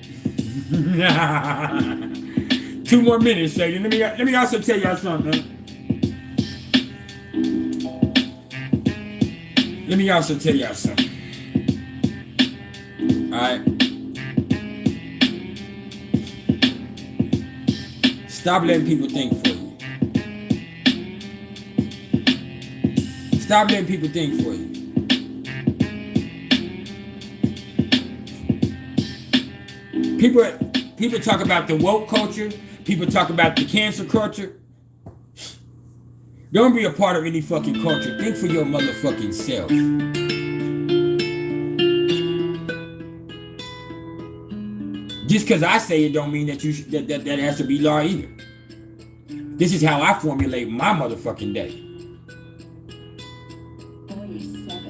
2 more minutes, Shady. Let me also tell y'all something. Let me also tell y'all something. Alright. Stop letting people think for you. Stop letting people think for you. People talk about the woke culture. People talk about the cancer culture. Don't be a part of any fucking culture. Think for your motherfucking self. Just because I say it don't mean that that has to be law either. This is how I formulate my motherfucking day.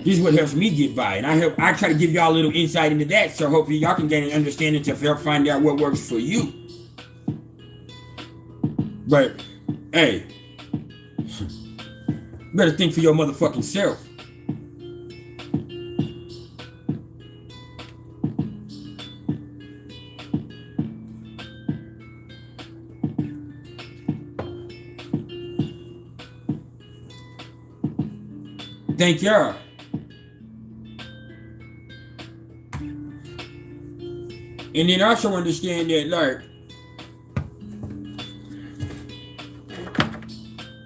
This is what helps me get by, and I try to give y'all a little insight into that, so hopefully y'all can gain an understanding to find out what works for you. But hey, better think for your motherfucking self. Thank y'all. And then also understand that, like,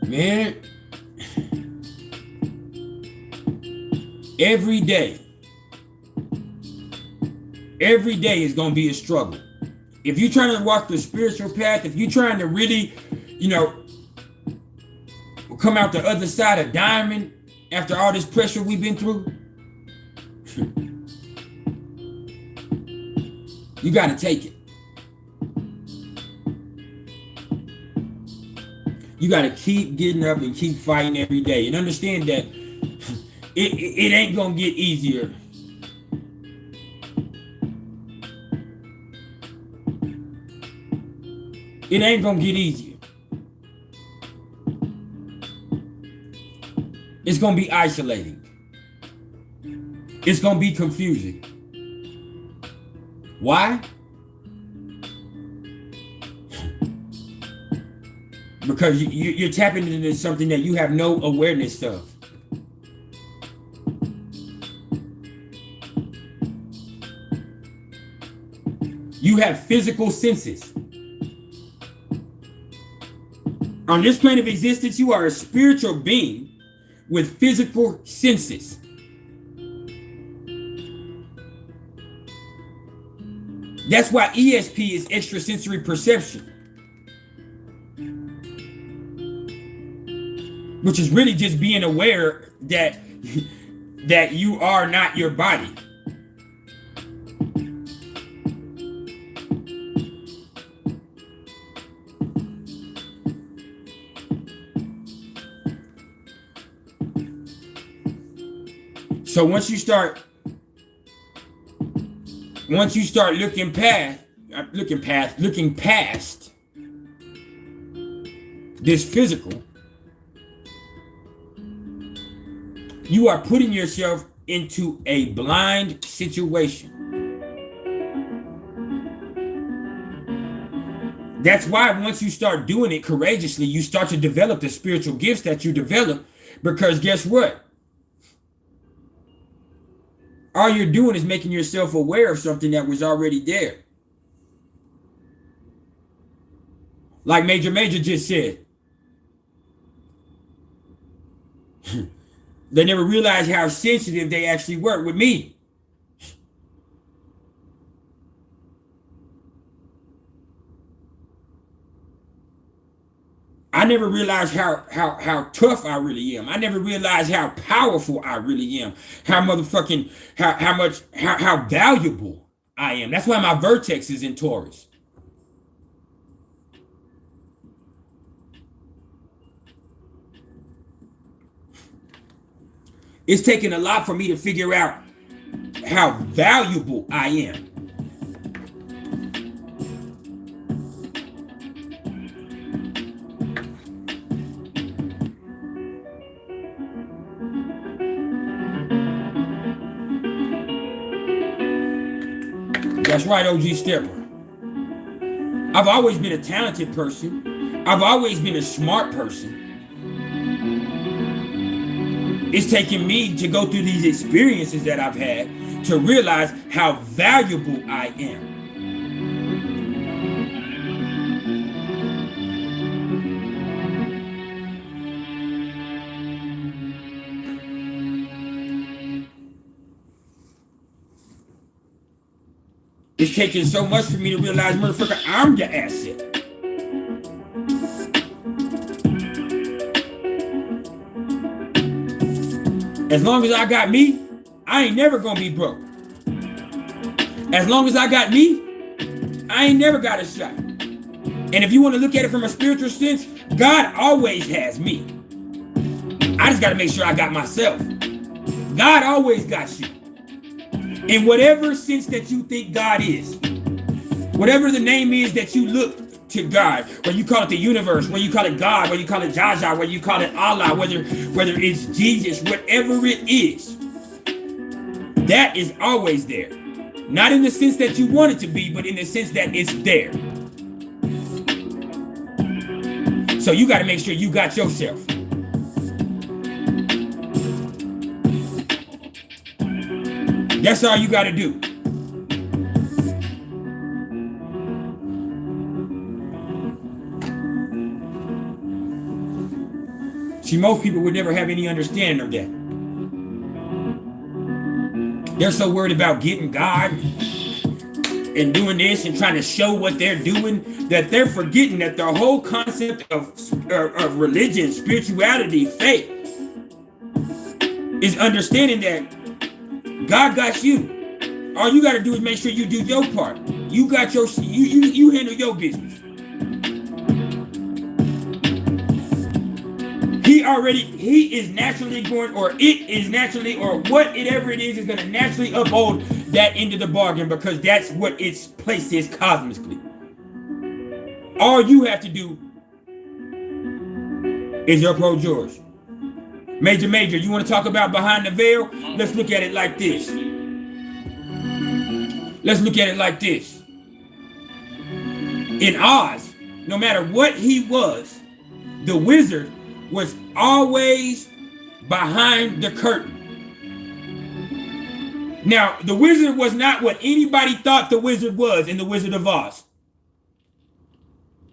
man, every day is gonna be a struggle. If you're trying to walk the spiritual path, if you're trying to really, come out the other side of diamond after all this pressure we've been through, you gotta take it. You gotta keep getting up and keep fighting every day, and understand that it ain't gonna get easier. It ain't gonna get easier. It's gonna be isolating. It's gonna be confusing. Why? Because you're tapping into something that you have no awareness of. You have physical senses. On this plane of existence, you are a spiritual being with physical senses. That's why ESP is extrasensory perception, which is really just being aware that you are not your body. So once you start looking past this physical, you are putting yourself into a blind situation. That's why once you start doing it courageously, you start to develop the spiritual gifts that you develop, because guess what? All you're doing is making yourself aware of something that was already there. Like Major just said. They never realized how sensitive they actually were with me. I never realized how tough I really am. I never realized how powerful I really am. How valuable I am. That's why my vertex is in Taurus. It's taken a lot for me to figure out how valuable I am. That's right, OG Stepper. I've always been a talented person. I've always been a smart person. It's taken me to go through these experiences that I've had to realize how valuable I am. It's taken so much for me to realize, motherfucker, I'm the asset. As long as I got me, I ain't never gonna be broke. As long as I got me, I ain't never got a shot. And if you want to look at it from a spiritual sense, God always has me. I just gotta make sure I got myself. God always got you. In whatever sense that you think God is, whatever the name is that you look to God, whether you call it the universe, whether you call it God, whether you call it Jaja, whether you call it Allah, whether it's Jesus, whatever it is, that is always there. Not in the sense that you want it to be, but in the sense that it's there. So you got to make sure you got yourself. That's all you got to do. See, most people would never have any understanding of that. They're so worried about getting God and doing this and trying to show what they're doing that they're forgetting that the whole concept of religion, spirituality, faith is understanding that God got you. All you got to do is make sure you do your part. You got your, you handle your business. He is naturally going, or it is naturally, or whatever it is going to naturally uphold that end of the bargain, because that's what its place is cosmically. All you have to do is approach yours. Major, you want to talk about behind the veil? Let's look at it like this. Let's look at it like this. In Oz, no matter what he was, the wizard was always behind the curtain. Now, the wizard was not what anybody thought the wizard was in The Wizard of Oz.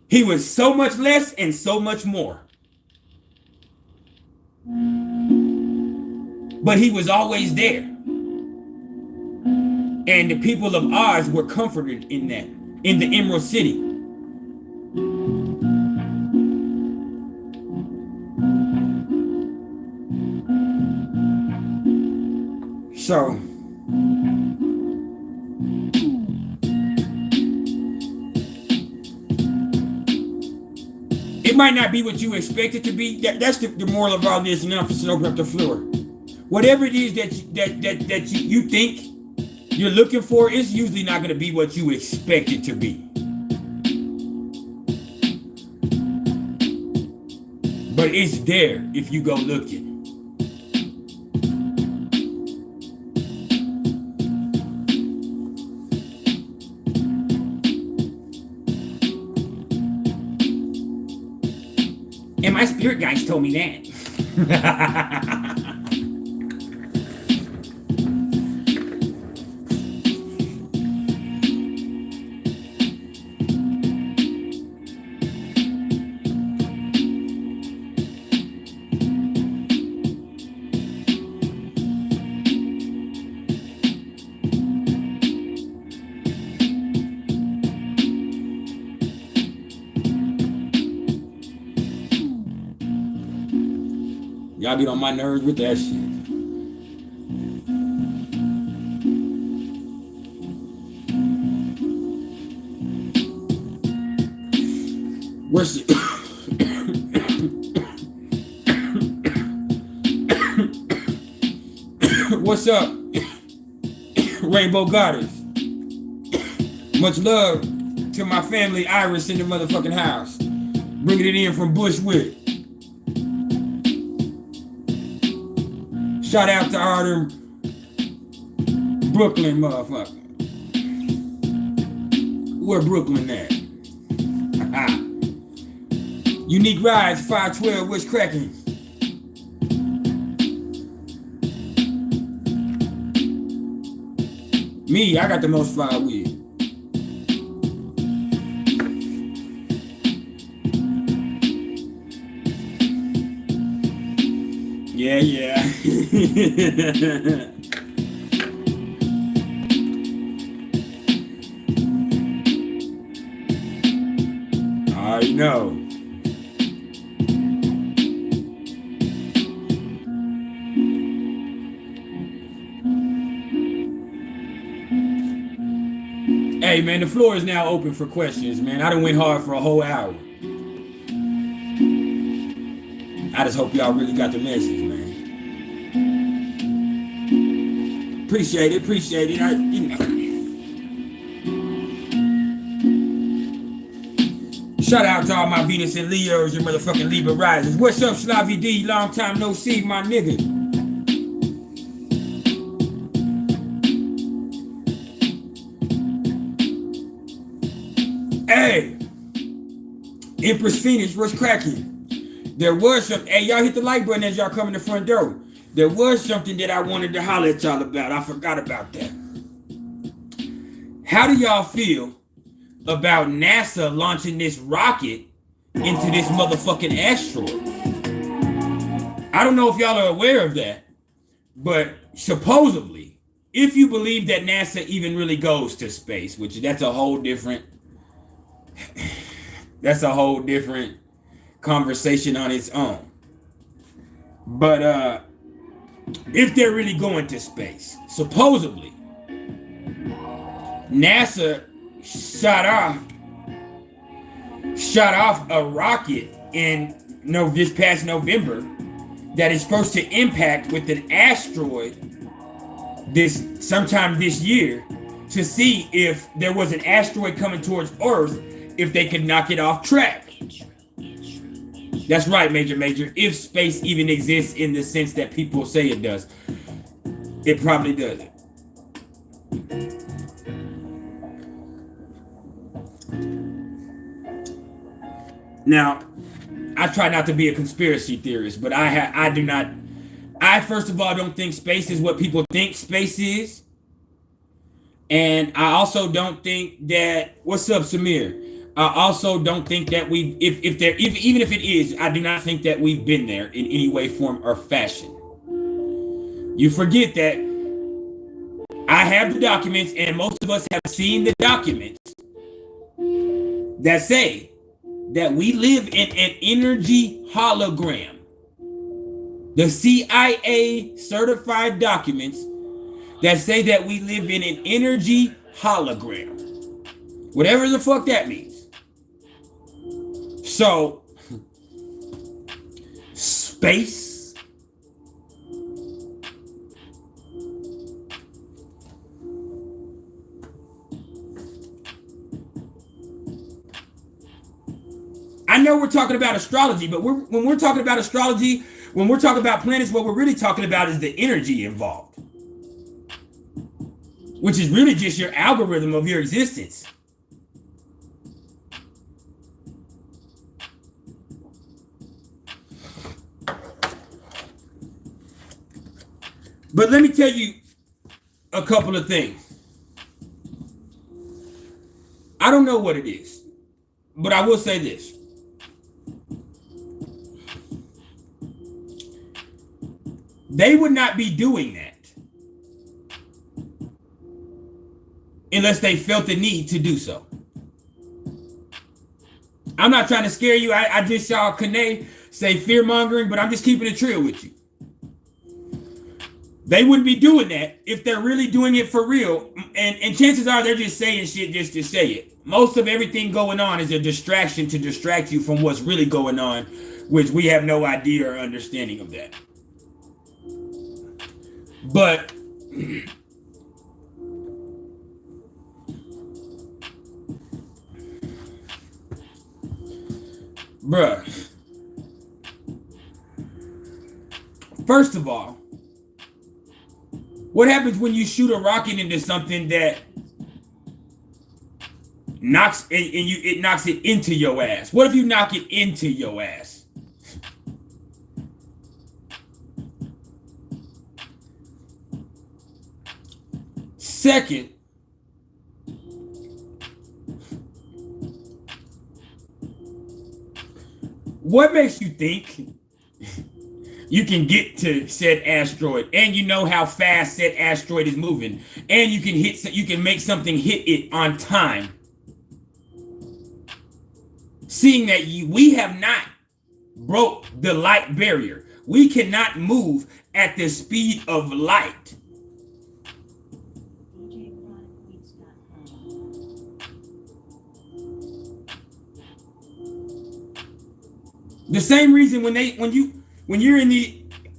He was so much less and so much more. But he was always there. And the people of Oz were comforted in that, in the Emerald City. So, it might not be what you expect it to be. That's the moral of all this. Now, just open up the floor. Whatever it is that you think you're looking for, it's usually not going to be what you expect it to be. But it's there if you go looking. And my spirit guides told me that. Y'all get on my nerves with that shit. What's it? What's up, Rainbow Goddess? Much love to my family, Iris, in the motherfucking house. Bringing it in from Bushwick. Shout out to all them Brooklyn motherfuckers. Where Brooklyn at? Unique Rides, 512, what's cracking? Me, I got the most fire with. Yeah. I know. Hey man, the floor is now open for questions, man. I done went hard for a whole hour. I just hope y'all really got the message, man. Appreciate it. Shout out to all my Venus and Leos, your motherfucking Libra risers. What's up, Slavy D? Long time no see, my nigga. Hey, Empress Phoenix, what's cracking? There was something. Hey, y'all hit the like button as y'all come in the front door. There was something that I wanted to holler at y'all about. I forgot about that. How do y'all feel about NASA launching this rocket into this motherfucking asteroid? I don't know if y'all are aware of that, but supposedly, if you believe that NASA even really goes to space, which that's a whole different conversation on its own. But if they're really going to space, supposedly, NASA shot off a rocket in this past November that is supposed to impact with an asteroid sometime this year to see if there was an asteroid coming towards Earth, if they could knock it off track. That's right, Major. If space even exists in the sense that people say it does, it probably doesn't. Now, I try not to be a conspiracy theorist, but I do not. I first of all don't think space is what people think space is, and I also don't think that. What's up, Samir? I also don't think that we, even if it is, I do not think that we've been there in any way, form, or fashion. You forget that I have the documents, and most of us have seen the documents that say that we live in an energy hologram. The CIA certified documents that say that we live in an energy hologram. Whatever the fuck that means. So, space. I know we're talking about astrology, but when we're talking about astrology, when we're talking about planets, what we're really talking about is the energy involved, which is really just your algorithm of your existence. But let me tell you a couple of things. I don't know what it is, but I will say this. They would not be doing that unless they felt the need to do so. I'm not trying to scare you. I just saw Kane say fear mongering, but I'm just keeping it real with you. They wouldn't be doing that if they're really doing it for real. And chances are they're just saying shit just to say it. Most of everything going on is a distraction to distract you from what's really going on, which we have no idea or understanding of that. But bruh, first of all, what happens when you shoot a rocket into something that knocks it knocks it into your ass? What if you knock it into your ass? Second, what makes you think you can get to said asteroid, and you know how fast said asteroid is moving, and you can make something hit it on time, seeing that we have not broke the light barrier? We cannot move at the speed of light. The same reason when you're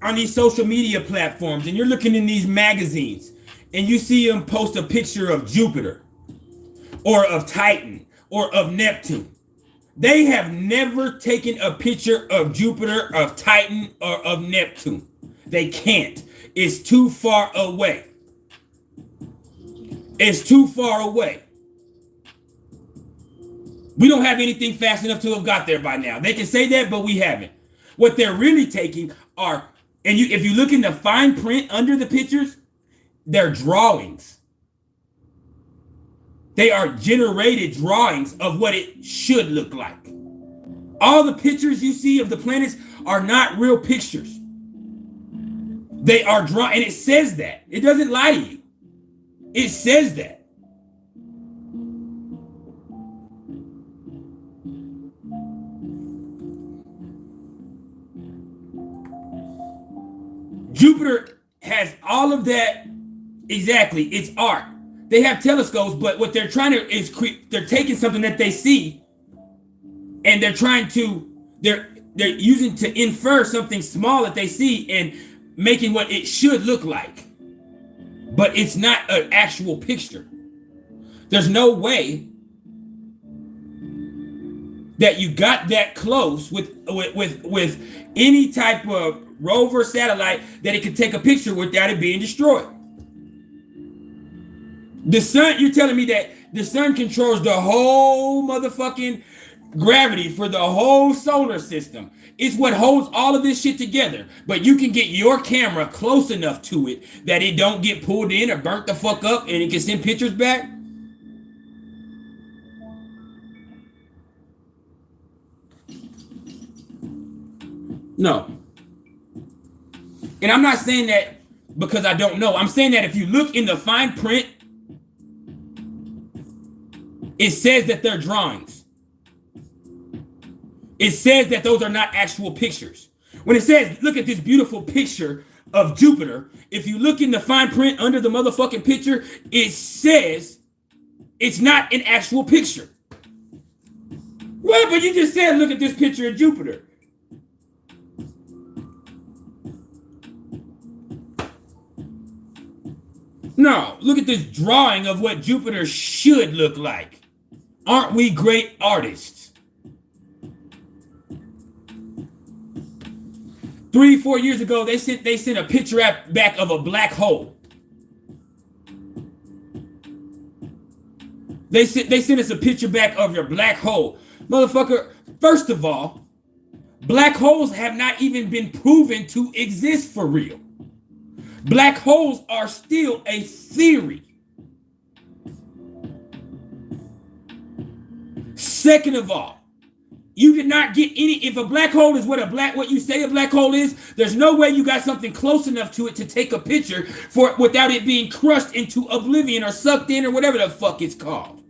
on these social media platforms and you're looking in these magazines and you see them post a picture of Jupiter or of Titan or of Neptune, they have never taken a picture of Jupiter, of Titan, or of Neptune. They can't. It's too far away. It's too far away. We don't have anything fast enough to have got there by now. They can say that, but we haven't. What they're really taking are, and if you look in the fine print under the pictures, they're drawings. They are generated drawings of what it should look like. All the pictures you see of the planets are not real pictures. They are drawn, and it says that. It doesn't lie to you. It says that. Jupiter has all of that. Exactly. It's art. They have telescopes, but what they're trying to is they're taking something that they see and they're using to infer something small that they see and making what it should look like. But it's not an actual picture. There's no way that you got that close with any type of rover satellite that it could take a picture without it being destroyed. The sun, you're telling me that the sun controls the whole motherfucking gravity for the whole solar system. It's what holds all of this shit together. But you can get your camera close enough to it that it don't get pulled in or burnt the fuck up and it can send pictures back? No. And I'm not saying that because I don't know. I'm saying that if you look in the fine print, it says that they're drawings. It says that those are not actual pictures. When it says, look at this beautiful picture of Jupiter, if you look in the fine print under the motherfucking picture, it says it's not an actual picture. Well, but you just said, look at this picture of Jupiter. No, look at this drawing of what Jupiter should look like. Aren't we great artists? 3-4 years ago, they sent a picture back of a black hole. They sent us a picture back of your black hole. Motherfucker, first of all, black holes have not even been proven to exist for real. Black holes are still a theory. Second of all, you did not get any. If a black hole is what you say a black hole is, there's no way you got something close enough to it to take a picture for it without it being crushed into oblivion or sucked in or whatever the fuck it's called.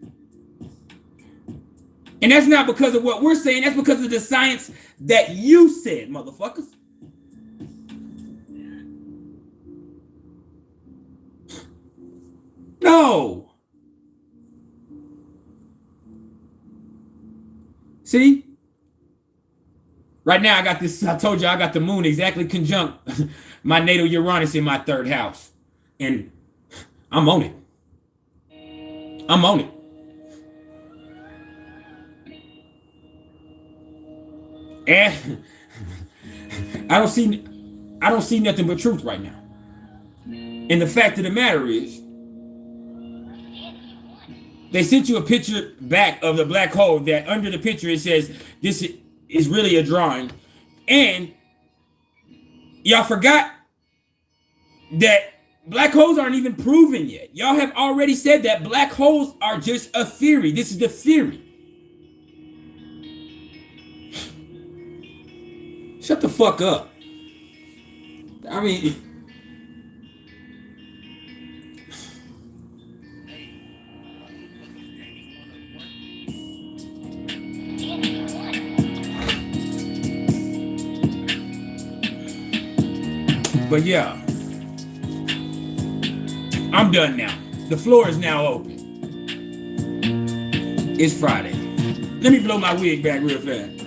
And that's not because of what we're saying. That's because of the science that you said, motherfuckers. No. See? Right now I got this, I told you I got the moon exactly conjunct my natal Uranus in my 3rd house. And I'm on it. I'm on it. And I don't see nothing but truth right now. And the fact of the matter is, they sent you a picture back of the black hole that under the picture it says this is really a drawing. And y'all forgot that black holes aren't even proven yet. Y'all have already said that black holes are just a theory. This is the theory. Shut the fuck up. I mean... But yeah, I'm done now. The floor is now open. It's Friday. Let me blow my wig back real fast.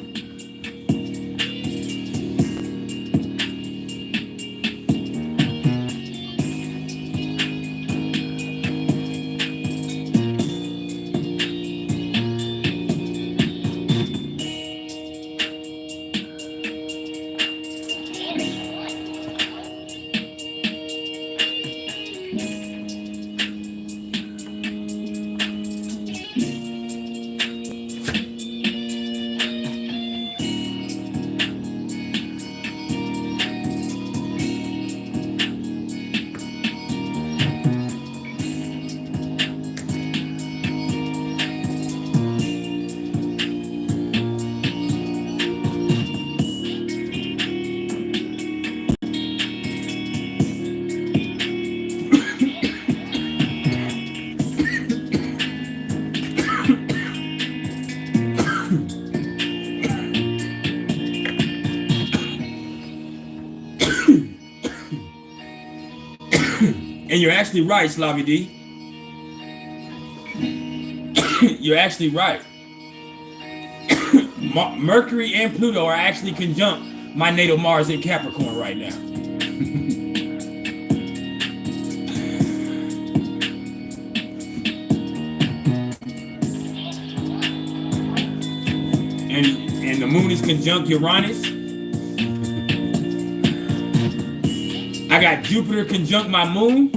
And you're actually right, Slavy D. You're actually right. Mercury and Pluto are actually conjunct my natal Mars in Capricorn right now. And is conjunct Uranus. I got Jupiter conjunct my moon.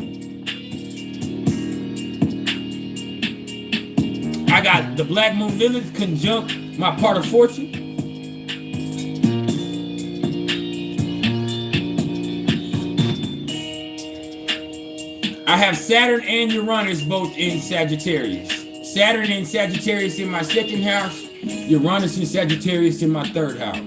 I got the black moon Lilith conjunct my part of fortune. I have Saturn and Uranus both in Sagittarius. Saturn and Sagittarius in my second house. Uranus and Sagittarius in my third house.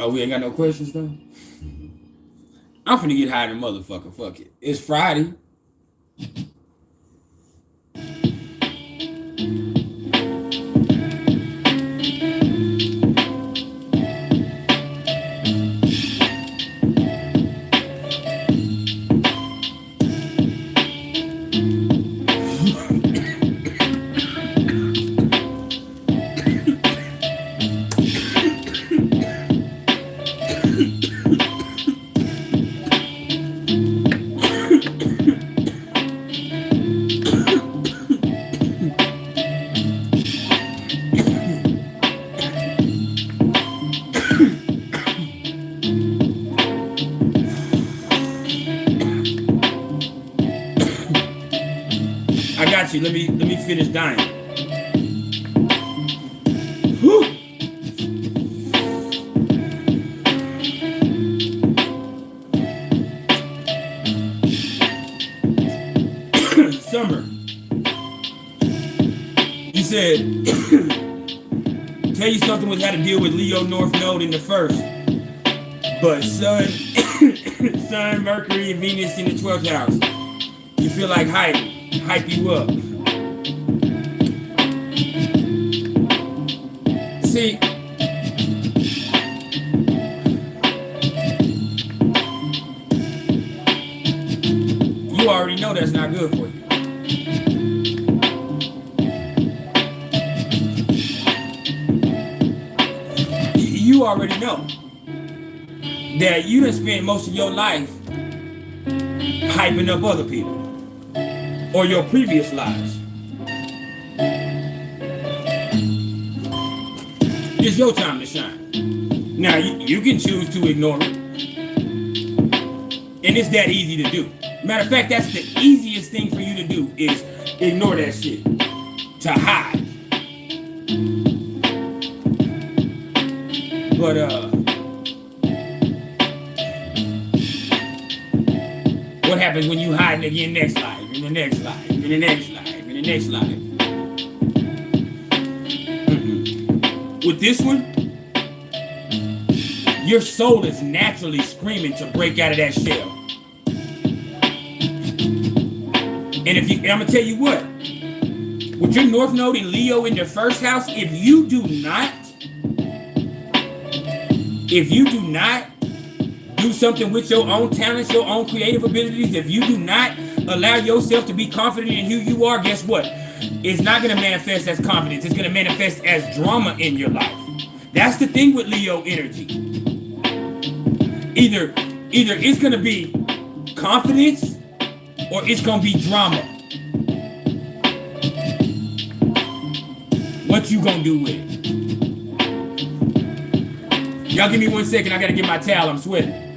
Oh, we ain't got no questions though? I'm finna get high than motherfucker. Fuck it. It's Friday. Let me finish dying. Whew. Summer. You said tell you something was how to deal with Leo North Node in the first. But Sun, Sun, Mercury, and Venus in the 12th house. You feel like hype you up. See, you already know that's not good for you. You already know that you done spent most of your life hyping up other people or your previous lives. It's your time to shine. Now, you can choose to ignore it. And it's that easy to do. Matter of fact, that's the easiest thing for you to do is ignore that shit. To hide. But, what happens when you hide in your next life, in the next life, in the next life, in the next life? With this one, your soul is naturally screaming to break out of that shell. And I'm gonna tell you what, with your North Node in Leo in the first house, if you do not do something with your own talents, your own creative abilities, if you do not allow yourself to be confident in who you are, guess what? It's not going to manifest as confidence. It's going to manifest as drama in your life. That's the thing with Leo energy. Either it's going to be confidence or it's going to be drama. What you going to do with it? Y'all give me 1 second. I got to get my towel. I'm sweating.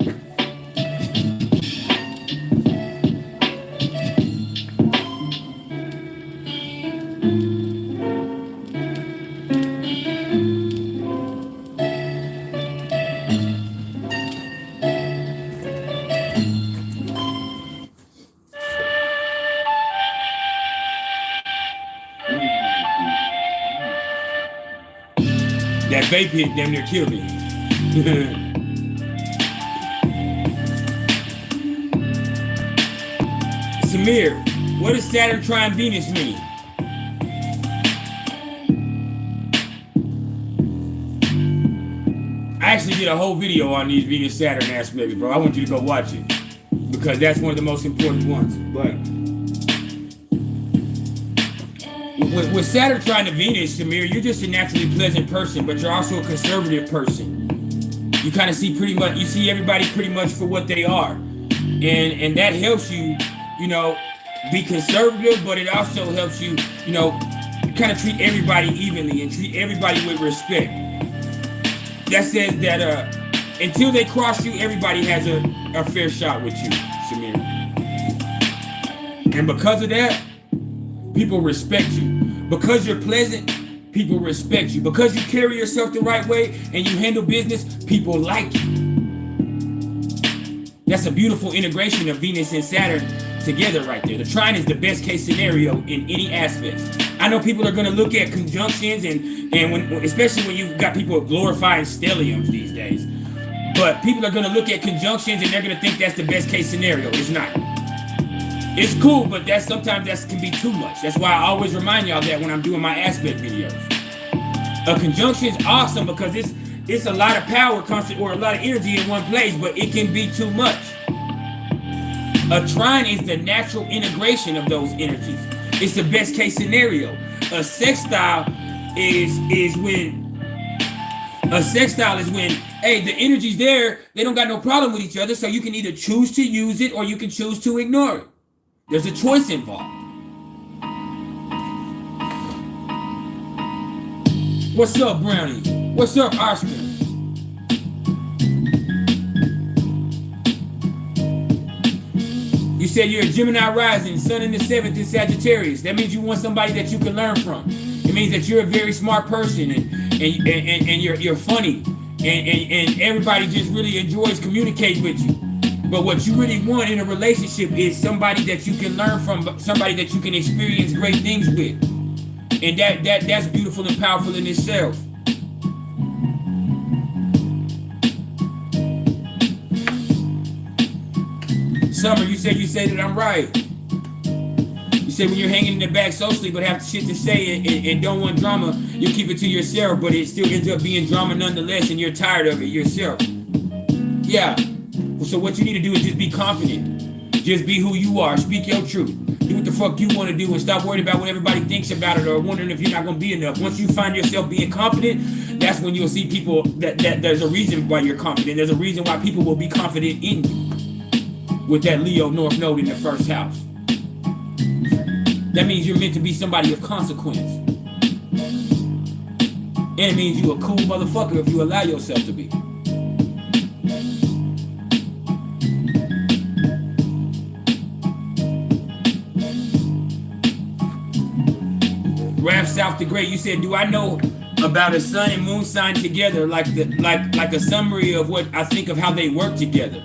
That vape hit damn near killed me. Samir, what does Saturn trine Venus mean? I actually did a whole video on these Venus-Saturn aspects, bro. I want you to go watch it because that's one of the most important ones. But with Saturn trine to Venus, Samir, you're just a naturally pleasant person, but you're also a conservative person. You kind of see you see everybody pretty much for what they are, and that helps you, you know, be conservative, but it also helps you, you know, kind of treat everybody evenly and treat everybody with respect. That says that until they cross you, everybody has a fair shot with you, Samir. And because of that, people respect you. Because you're pleasant, people respect you. Because you carry yourself the right way and you handle business, people like you. That's a beautiful integration of Venus and Saturn together right there. The trine is the best case scenario in any aspect. I know people are going to look at conjunctions and when, especially when you've got people glorifying stelliums these days. But people are going to look at conjunctions and they're going to think that's the best case scenario. It's not. It's cool, but sometimes that can be too much. That's why I always remind y'all that when I'm doing my aspect videos. A conjunction is awesome because it's a lot of power constant or a lot of energy in one place, but it can be too much. A trine is the natural integration of those energies. It's the best case scenario. A sextile is when, hey, the energy's there, they don't got no problem with each other, so you can either choose to use it or you can choose to ignore it. There's a choice involved. What's up, Brownie? What's up, Oscar? You said you're a Gemini rising, Sun in the 7th in Sagittarius. That means you want somebody that you can learn from. It means that you're a very smart person and you're funny and everybody just really enjoys communicating with you. But what you really want in a relationship is somebody that you can learn from, somebody that you can experience great things with. And that's beautiful and powerful in itself. Summer, you say that I'm right. You say when you're hanging in the back socially but have shit to say and don't want drama, you keep it to yourself, but it still ends up being drama nonetheless and you're tired of it yourself. Yeah. So what you need to do is just be confident. Just be who you are. Speak your truth. Do what the fuck you want to do and stop worrying about what everybody thinks about it or wondering if you're not going to be enough. Once you find yourself being confident, that's when you'll see people that there's a reason why you're confident. There's a reason why people will be confident in you with that Leo North Node in the first house. That means you're meant to be somebody of consequence. And it means you a cool motherfucker if you allow yourself to be. Rap South the Great, you said, do I know about a sun and moon sign together like a summary of what I think of how they work together?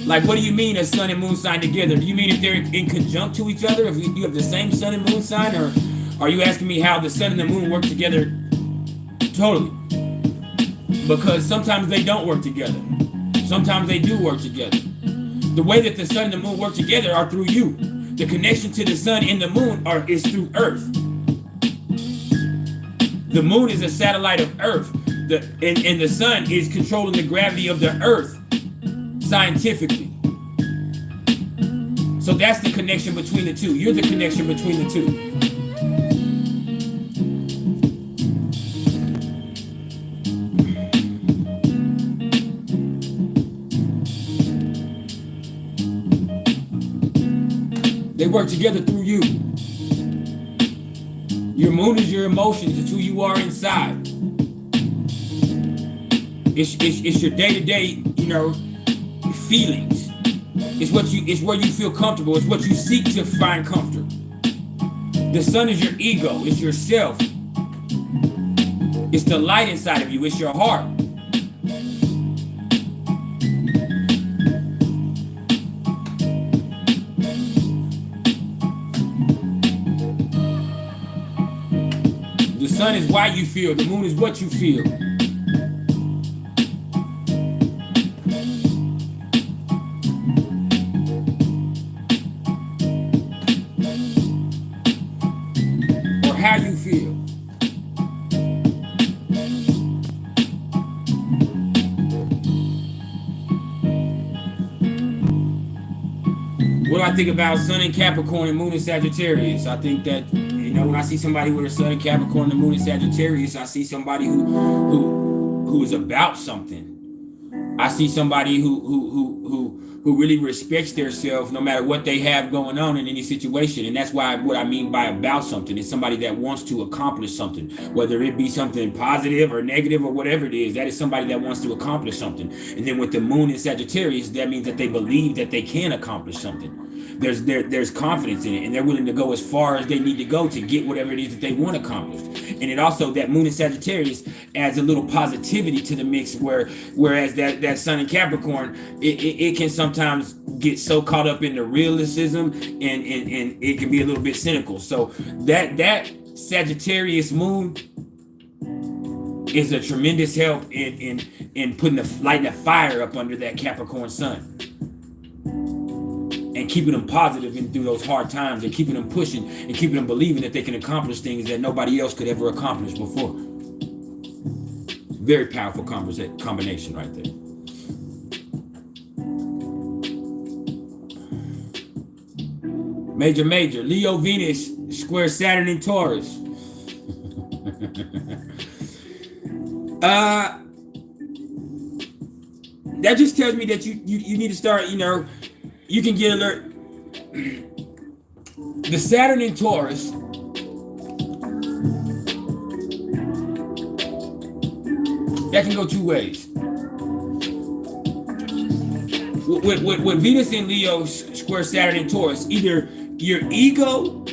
Like, what do you mean a sun and moon sign together? Do you mean if they're in conjunct to each other? If you have the same sun and moon sign? Or are you asking me how the sun and the moon work together? Totally. Because sometimes they don't work together. Sometimes they do work together. The way that the sun and the moon work together are through you. The connection to the sun and the moon is through Earth. The moon is a satellite of Earth. And the sun is controlling the gravity of the Earth scientifically. So that's the connection between the two. You're the connection between the two. They work together through you. Your moon is your emotions. It's who you are inside. It's your day-to-day, feelings. It's where you feel comfortable. It's what you seek to find comfort. The sun is your ego. It's yourself. It's the light inside of you. It's your heart. The sun is why you feel. The moon is what you feel. What do I think about Sun in Capricorn and Moon in Sagittarius? I think that, you know, when I see somebody with a Sun in Capricorn and Moon in Sagittarius, I see somebody who is about something. I see somebody who really respects themselves no matter what they have going on in any situation. And that's why what I mean by about something is somebody that wants to accomplish something, whether it be something positive or negative or whatever it is. That is somebody that wants to accomplish something. And then with the Moon in Sagittarius, that means that they believe that they can accomplish something. There's confidence in it, and they're willing to go as far as they need to go to get whatever it is that they want accomplished. And it also, that Moon in Sagittarius adds a little positivity to the mix, whereas that Sun in Capricorn, it can sometimes get so caught up in the realism, and it can be a little bit cynical. So that Sagittarius Moon is a tremendous help in lighting a fire up under that Capricorn Sun, and keeping them positive through those hard times, and keeping them pushing, and keeping them believing that they can accomplish things that nobody else could ever accomplish before. Very powerful combination right there. Major, Leo Venus square Saturn in Taurus. That just tells me that you need to start, you know, you can get alert. The Saturn in Taurus that can go two ways. With Venus in Leo square Saturn in Taurus, either your ego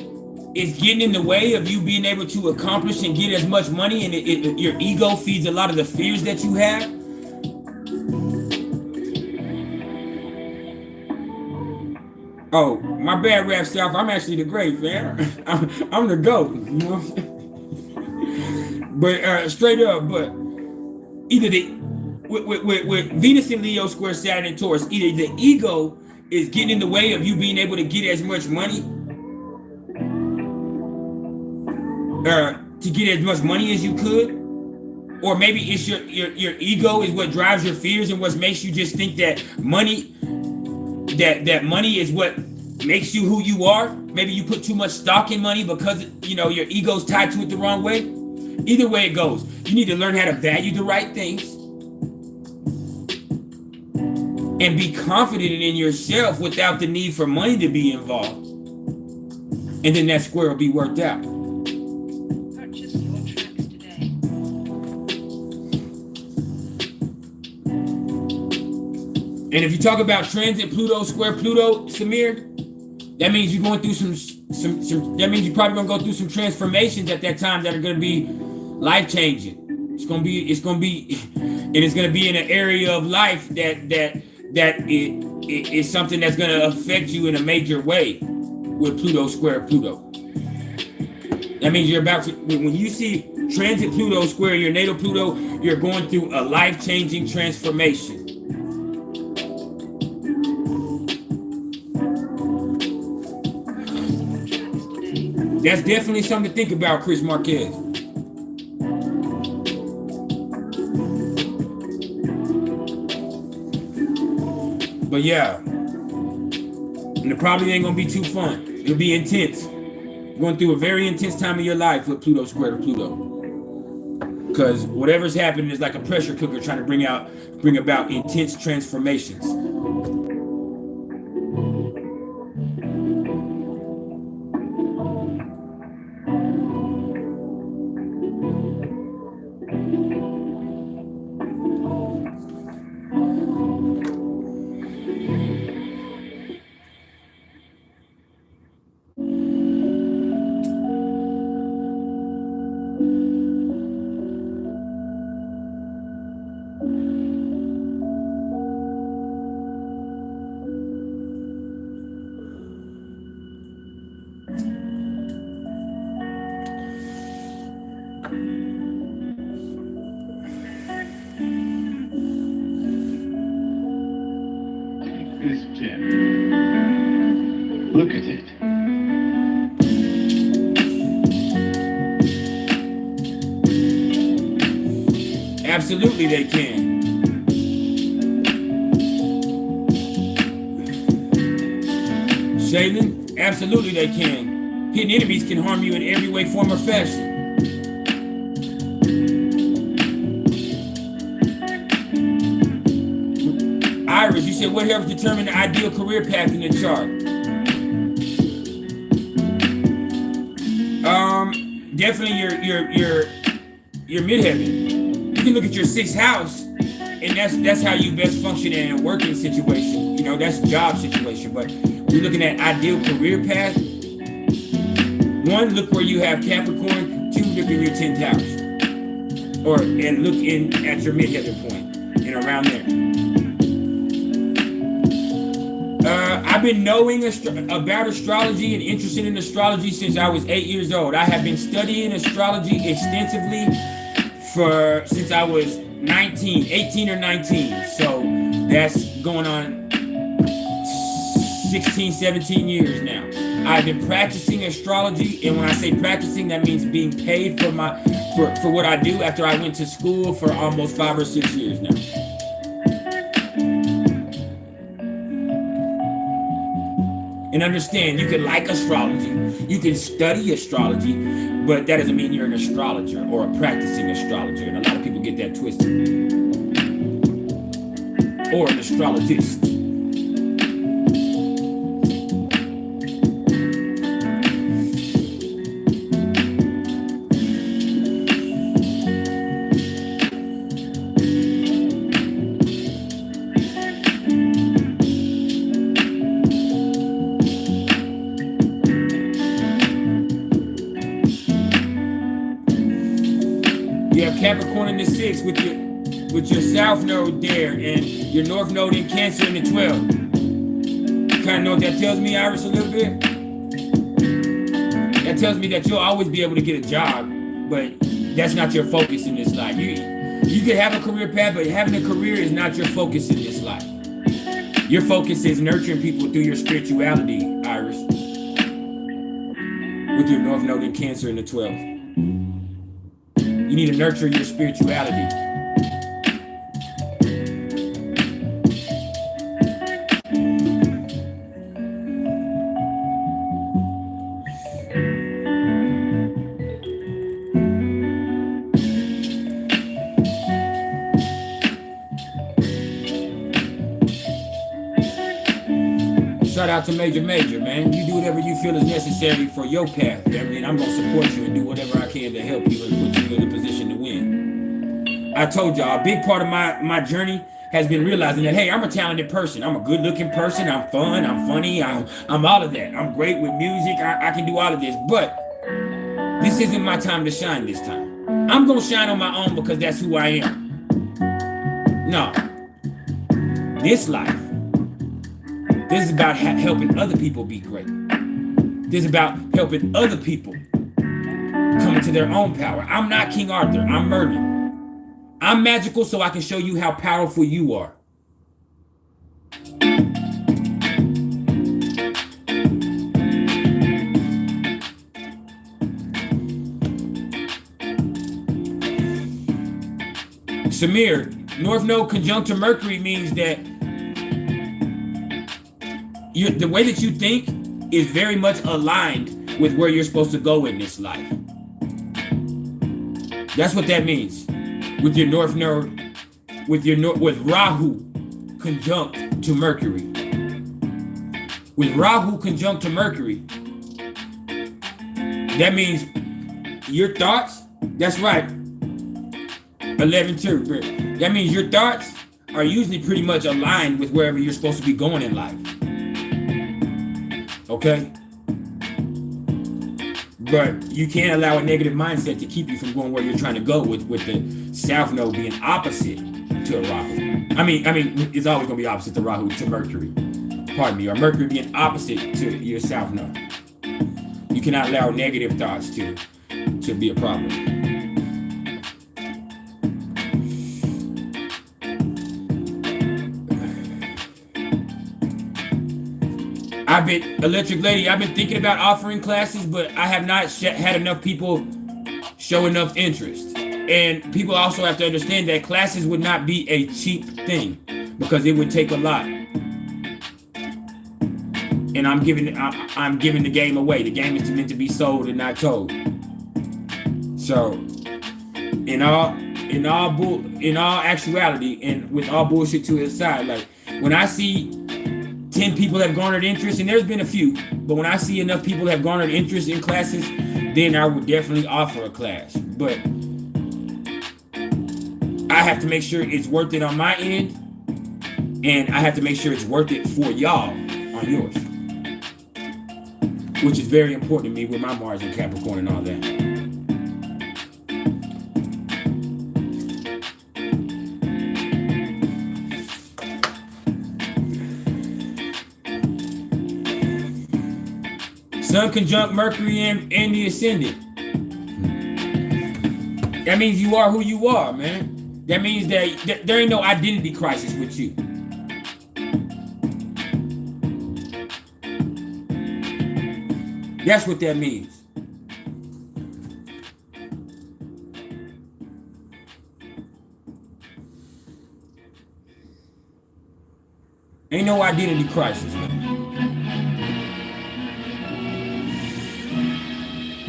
is getting in the way of you being able to accomplish and get as much money, and your ego feeds a lot of the fears that you have. Oh, my bad, rap stuff. I'm actually the great, man. I'm the GOAT. You know what I'm saying? But straight up, but either with Venus in Leo square Saturn in Taurus, either the ego is getting in the way of you being able to get as much money, to get as much money as you could, or maybe it's your ego is what drives your fears and what makes you just think that money. That money is what makes you who you are. Maybe you put too much stock in money because, you know, your ego's tied to it the wrong way. Either way it goes, you need to learn how to value the right things and be confident in yourself without the need for money to be involved. And then that square will be worked out. Purchase your tracks today. And if you talk about transit Pluto square Pluto, Samir, that means you're going through some that means you're probably gonna go through some transformations at that time that are gonna be life-changing. It's gonna be and it's gonna be in an area of life that is something that's gonna affect you in a major way with Pluto square Pluto. That means you're about to, when you see transit Pluto square your natal Pluto, you're going through a life-changing transformation. That's definitely something to think about, Chris Marquez. But yeah, and it probably ain't gonna be too fun. It'll be intense. You're going through a very intense time of your life with Pluto square to Pluto. Because whatever's happening is like a pressure cooker trying to bring about intense transformations. This gem. Look at it. Absolutely they can. Shaylin, absolutely they can. Hidden enemies can harm you in every way, form, or fashion. Iris, you said what helps determine the ideal career path in the chart? Definitely your midheaven. You can look at your 6th house, and that's how you best function in a working situation. You know, that's job situation. But you're looking at ideal career path. 1, look where you have Capricorn. 2, look in your 10th house, and look in at your midheaven point and around there. I've been knowing about astrology and interested in astrology since I was 8 years old. I have been studying astrology extensively since I was 18 or 19. So that's going on 16, 17 years now. I've been practicing astrology, and when I say practicing, that means being paid for what I do after I went to school for almost 5 or 6 years now. And understand, you can like astrology, you can study astrology, but that doesn't mean you're an astrologer or a practicing astrologer. And a lot of people get that twisted. Or an astrologist. Capricorn in the 6th with your South Node there and your North Node in Cancer in the 12th. You kind of know what that tells me, Iris, a little bit? That tells me that you'll always be able to get a job, but that's not your focus in this life. You can have a career path, but having a career is not your focus in this life. Your focus is nurturing people through your spirituality, Iris. With your North Node in Cancer in the 12th. You need to nurture your spirituality. Shout out to Major, man. You do whatever you feel is necessary for your path, family, and I'm going to support you and do whatever I can to help you and put you in a position to win. I told y'all, a big part of my journey has been realizing that, hey, I'm a talented person. I'm a good-looking person. I'm fun. I'm funny. I'm all of that. I'm great with music. I can do all of this. But this isn't my time to shine this time. I'm going to shine on my own because that's who I am. No. This life, this is about helping other people be great. This is about helping other people come into their own power. I'm not King Arthur. I'm Merlin. I'm magical so I can show you how powerful you are. Samir, North Node conjunct to Mercury means that the way that you think is very much aligned with where you're supposed to go in this life. That's what that means. With your North Node, with Rahu conjunct to Mercury. With Rahu conjunct to Mercury, that means your thoughts, that's right, 11-2. That means your thoughts are usually pretty much aligned with wherever you're supposed to be going in life. Okay? But you can't allow a negative mindset to keep you from going where you're trying to go with the South Node being opposite to Rahu. I mean, it's always going to be opposite to Rahu, to Mercury. Pardon me. Or Mercury being opposite to your South Node. You cannot allow negative thoughts to be a problem. Electric Lady, I've been thinking about offering classes, but I have not had enough people show enough interest. And people also have to understand that classes would not be a cheap thing because it would take a lot. And and I'm giving the game away. The game is meant to be sold and not told. So, in all actuality, and with all bullshit to its side, like when I see 10 people have garnered interest, and there's been a few, but when I see enough people have garnered interest in classes, then I would definitely offer a class. But I have to make sure it's worth it on my end, and I have to make sure it's worth it for y'all on yours, which is very important to me with my Mars and Capricorn and all that. Sun conjunct Mercury and the ascendant. That means you are who you are, man. That means that there ain't no identity crisis with you. That's what that means. Ain't no identity crisis, man.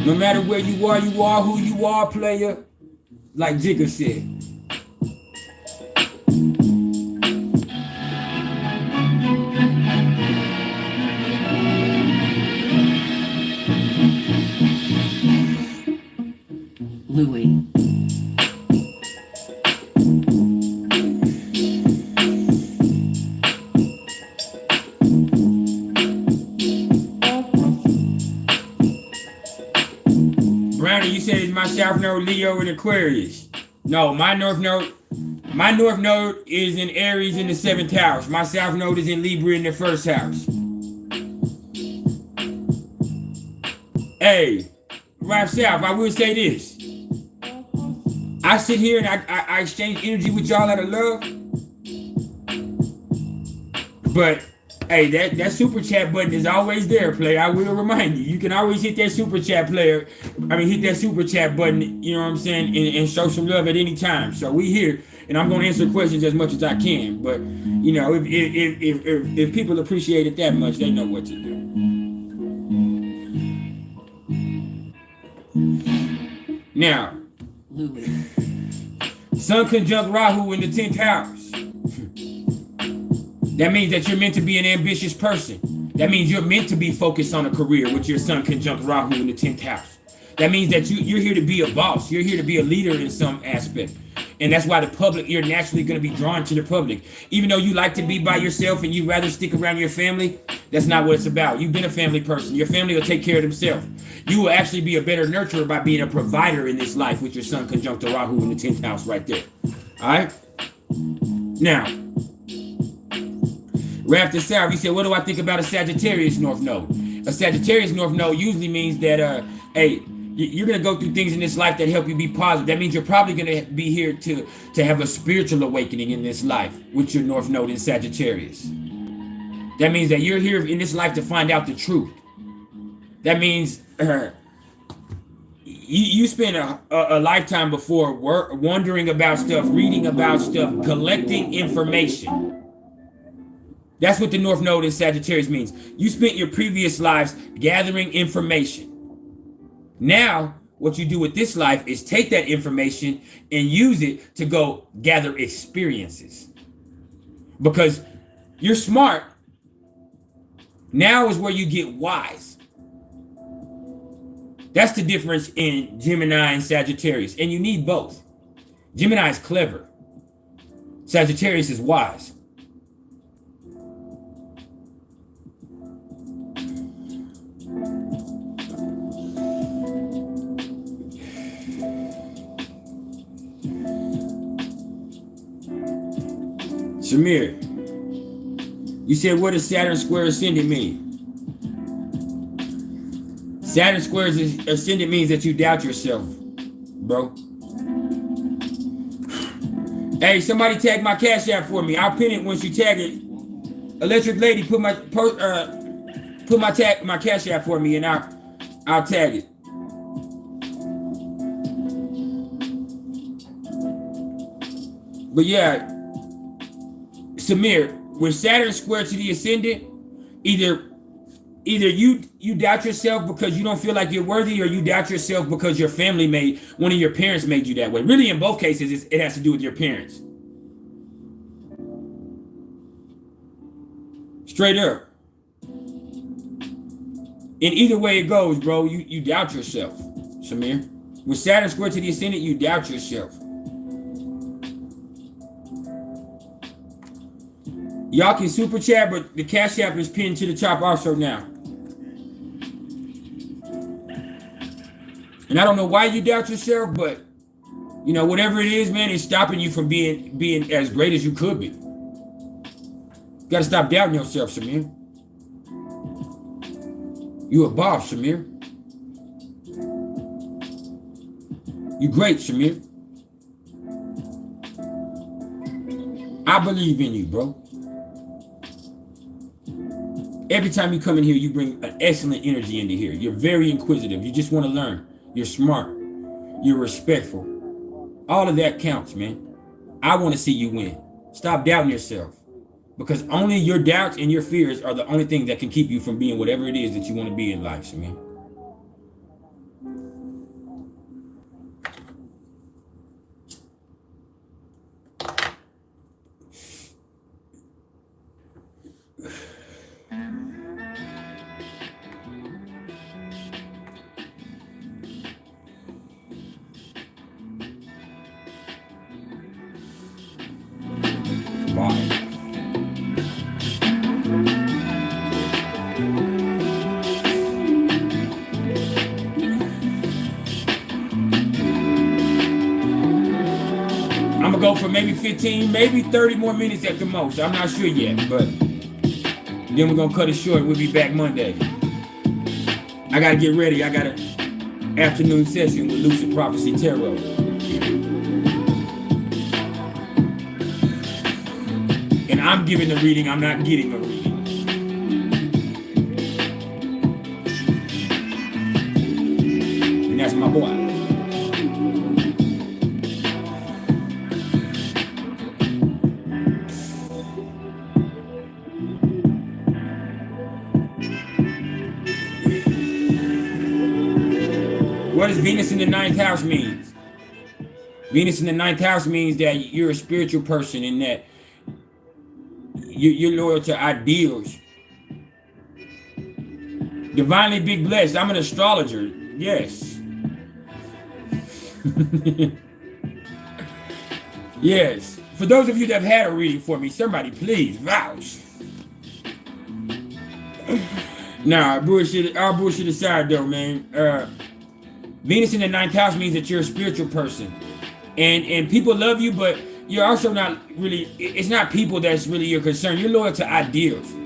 No matter where you are who you are, player. Like Jigga said. Louis. Brownie, you said it's my South Node Leo in Aquarius. No, my North Node is in Aries in the 7th house. My South Node is in Libra in the 1st house. Hey, Ralph South, I will say this. I sit here and I exchange energy with y'all out of love. But hey, that super chat button is always there, player. I will remind you. You can always hit that super chat hit that super chat button, you know what I'm saying, and show some love at any time. So we here, and I'm gonna answer questions as much as I can. But you know, if people appreciate it that much, they know what to do. Now, Sun conjunct Rahu in the 10th house. That means that you're meant to be an ambitious person. That means you're meant to be focused on a career with your Sun conjunct Rahu in the 10th house. That means that you're here to be a boss. You're here to be a leader in some aspect. And that's why the public, you're naturally going to be drawn to the public. Even though you like to be by yourself and you rather stick around your family, that's not what it's about. You've been a family person. Your family will take care of themselves. You will actually be a better nurturer by being a provider in this life with your Sun conjunct Rahu in the 10th house right there. All right? Now, Rafter South, he said, what do I think about a Sagittarius North Node? A Sagittarius North Node usually means that, hey, you're going to go through things in this life that help you be positive. That means you're probably going to be here to have a spiritual awakening in this life with your North Node in Sagittarius. That means that you're here in this life to find out the truth. That means you spend a lifetime before wondering about stuff, reading about stuff, collecting information. That's what the North Node in Sagittarius means. You spent your previous lives gathering information. Now, what you do with this life is take that information and use it to go gather experiences. Because you're smart. Now is where you get wise. That's the difference in Gemini and Sagittarius. And you need both. Gemini is clever. Sagittarius is wise. Shamir, you said, what does Saturn square ascendant mean? Saturn square ascendant means that you doubt yourself, bro. Hey, somebody tag my Cash App for me. I'll pin it once you tag it. Electric Lady, put my Cash App for me, and I'll tag it. But yeah, Samir, when Saturn square to the ascendant, either either you doubt yourself because you don't feel like you're worthy, or you doubt yourself because your family made, one of your parents made you that way. Really, in both cases, it has to do with your parents. Straight up. In either way it goes, bro, you doubt yourself, Samir. With Saturn square to the ascendant, you doubt yourself. Y'all can super chat, but the Cash App is pinned to the top also now. And I don't know why you doubt yourself, but you know, whatever it is, man, it's stopping you from being as great as you could be. You gotta stop doubting yourself, Samir. You a boss, Samir. You great, Samir. I believe in you, bro. Every time you come in here, you bring an excellent energy into here. You're very inquisitive. You just want to learn. You're smart. You're respectful. All of that counts, man. I want to see you win. Stop doubting yourself. Because only your doubts and your fears are the only thing that can keep you from being whatever it is that you want to be in life, man. I'm gonna go for maybe 15, maybe 30 more minutes at the most. I'm not sure yet, but then we're gonna cut it short. We'll be back Monday. I gotta get ready. I got an afternoon session with Lucid Prophecy Tarot. And I'm giving the reading, I'm not getting a reading. And that's my boy. What does Venus in the 9th house means? Venus in the 9th house means that you're a spiritual person, and that you're loyal to ideals. Divinely big blessed. I'm an astrologer. Yes. Yes. For those of you that have had a reading for me, somebody please vouch. Nah, bullshit. All bullshit aside though, man. Venus in the 9th house means that you're a spiritual person. And people love you, but you're also not really, it's not people that's really your concern. You're loyal to ideals. You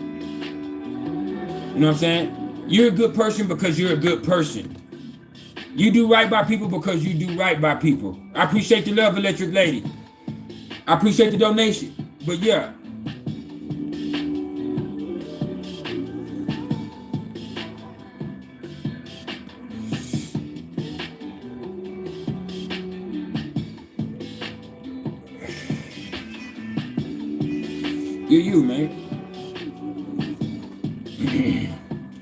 know what I'm saying? You're a good person because you're a good person. You do right by people because you do right by people. I appreciate the love, Electric Lady. I appreciate the donation. But yeah. You're you, man.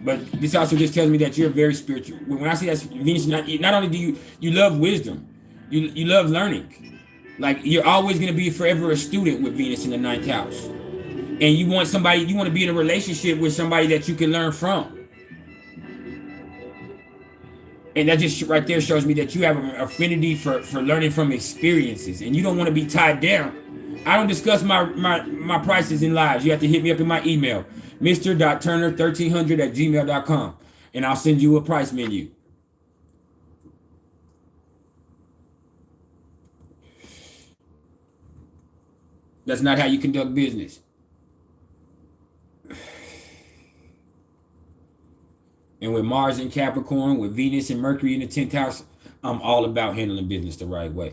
But this also just tells me that you're very spiritual. When I say that Venus, not only do you love wisdom, you love learning. Like you're always going to be forever a student with Venus in the 9th house. And you want to be in a relationship with somebody that you can learn from. And that just right there shows me that you have an affinity for learning from experiences, and you don't want to be tied down. I don't discuss my prices in lives. You have to hit me up in my email, mr.turner1300@gmail.com, and I'll send you a price menu. That's not how you conduct business. And with Mars in Capricorn, with Venus and Mercury in the 10th house, I'm all about handling business the right way.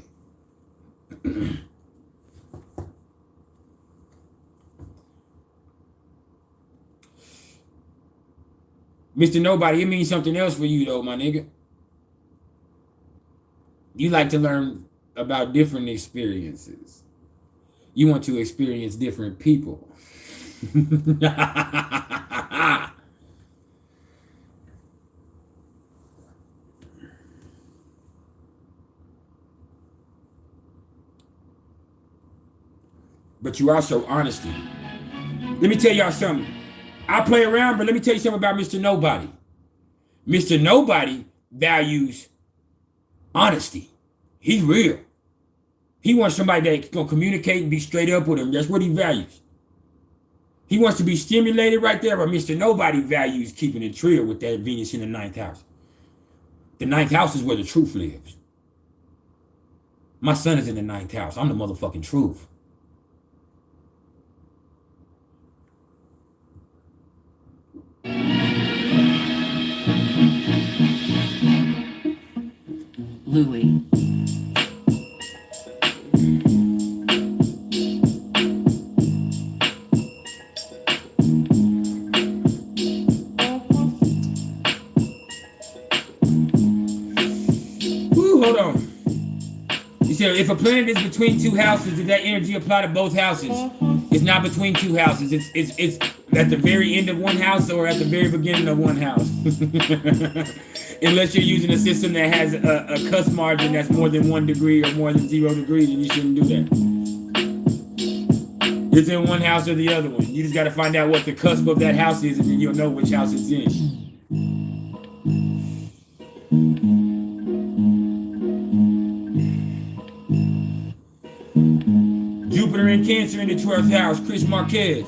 Mr. Nobody, it means something else for you though, my nigga. You like to learn about different experiences. You want to experience different people. but you also honesty. Let me tell y'all something. I play around, but let me tell you something about Mr. Nobody. Mr. Nobody values honesty. He's real. He wants somebody that's going to communicate and be straight up with him. That's what he values. He wants to be stimulated right there, but Mr. Nobody values keeping it real with that Venus in the 9th house. The 9th house is where the truth lives. My son is in the 9th house. I'm the motherfucking truth. Louis. Ooh, hold on. You said if a planet is between two houses, does that energy apply to both houses? It's not between two houses. It's at the very end of one house or at the very beginning of one house. Unless you're using a system that has a cusp margin that's more than 1 degree or more than 0 degrees, then you shouldn't do that. It's in one house or the other one. You just got to find out what the cusp of that house is, and then you'll know which house it's in. Jupiter in Cancer in the 12th house, Chris Marquez.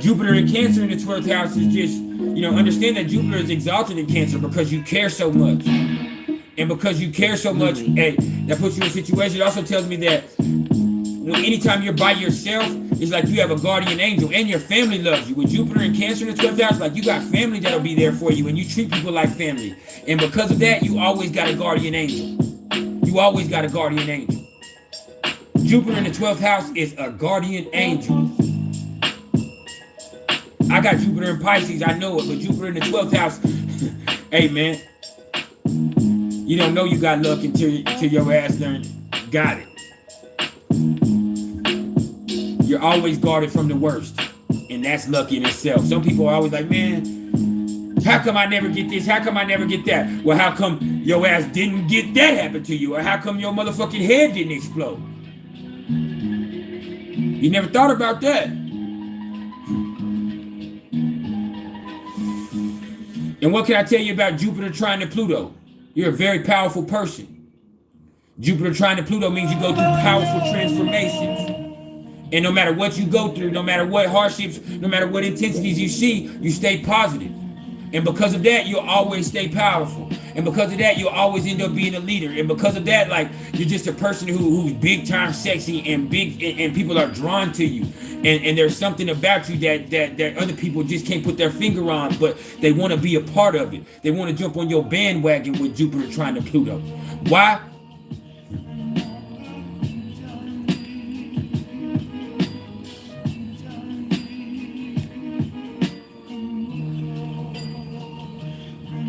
Jupiter in Cancer in the 12th house is just, understand that Jupiter is exalted in Cancer because you care so much. And because you care so much, hey, that puts you in a situation. It also tells me that anytime you're by yourself, it's like you have a guardian angel and your family loves you. With Jupiter in Cancer in the 12th house, like you got family that'll be there for you and you treat people like family. And because of that, you always got a guardian angel. You always got a guardian angel. Jupiter in the 12th house is a guardian angel. I got Jupiter in Pisces, I know it, but Jupiter in the 12th house, hey man, you don't know you got luck until your ass done got it. You're always guarded from the worst, and that's lucky in itself. Some people are always like, man, how come I never get this? How come I never get that? Well, how come your ass didn't get that happen to you? Or how come your motherfucking head didn't explode? You never thought about that. And what can I tell you about Jupiter trine to Pluto? You're a very powerful person. Jupiter trine to Pluto means you go through powerful transformations. And no matter what you go through, no matter what hardships, no matter what intensities you see, you stay positive. And because of that, you'll always stay powerful. And because of that, you'll always end up being a leader. And because of that, like, you're just a person who's big time sexy and big, and people are drawn to you. And there's something about you that other people just can't put their finger on, but they want to be a part of it. They want to jump on your bandwagon with Jupiter trine to Pluto. Why?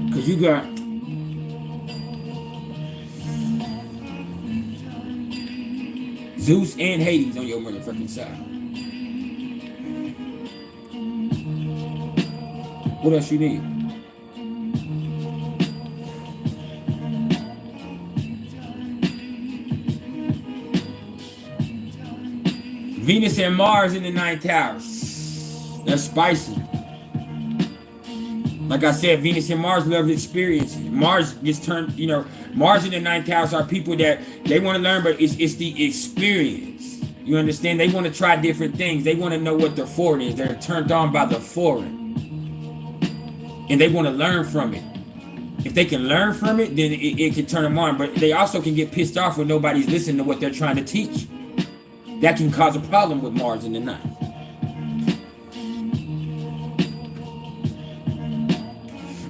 Because you got Zeus and Hades on your motherfucking side. What else you need? Venus and Mars in the 9th house. That's spicy. Like I said, Venus and Mars love experiences. Mars gets turned, Mars in the 9th house are people that they want to learn, but it's the experience. You understand? They want to try different things. They want to know what the foreign is. They're turned on by the foreign. And they want to learn from it. If they can learn from it, then it can turn them on. But they also can get pissed off when nobody's listening to what they're trying to teach. That can cause a problem with Mars in the 9th.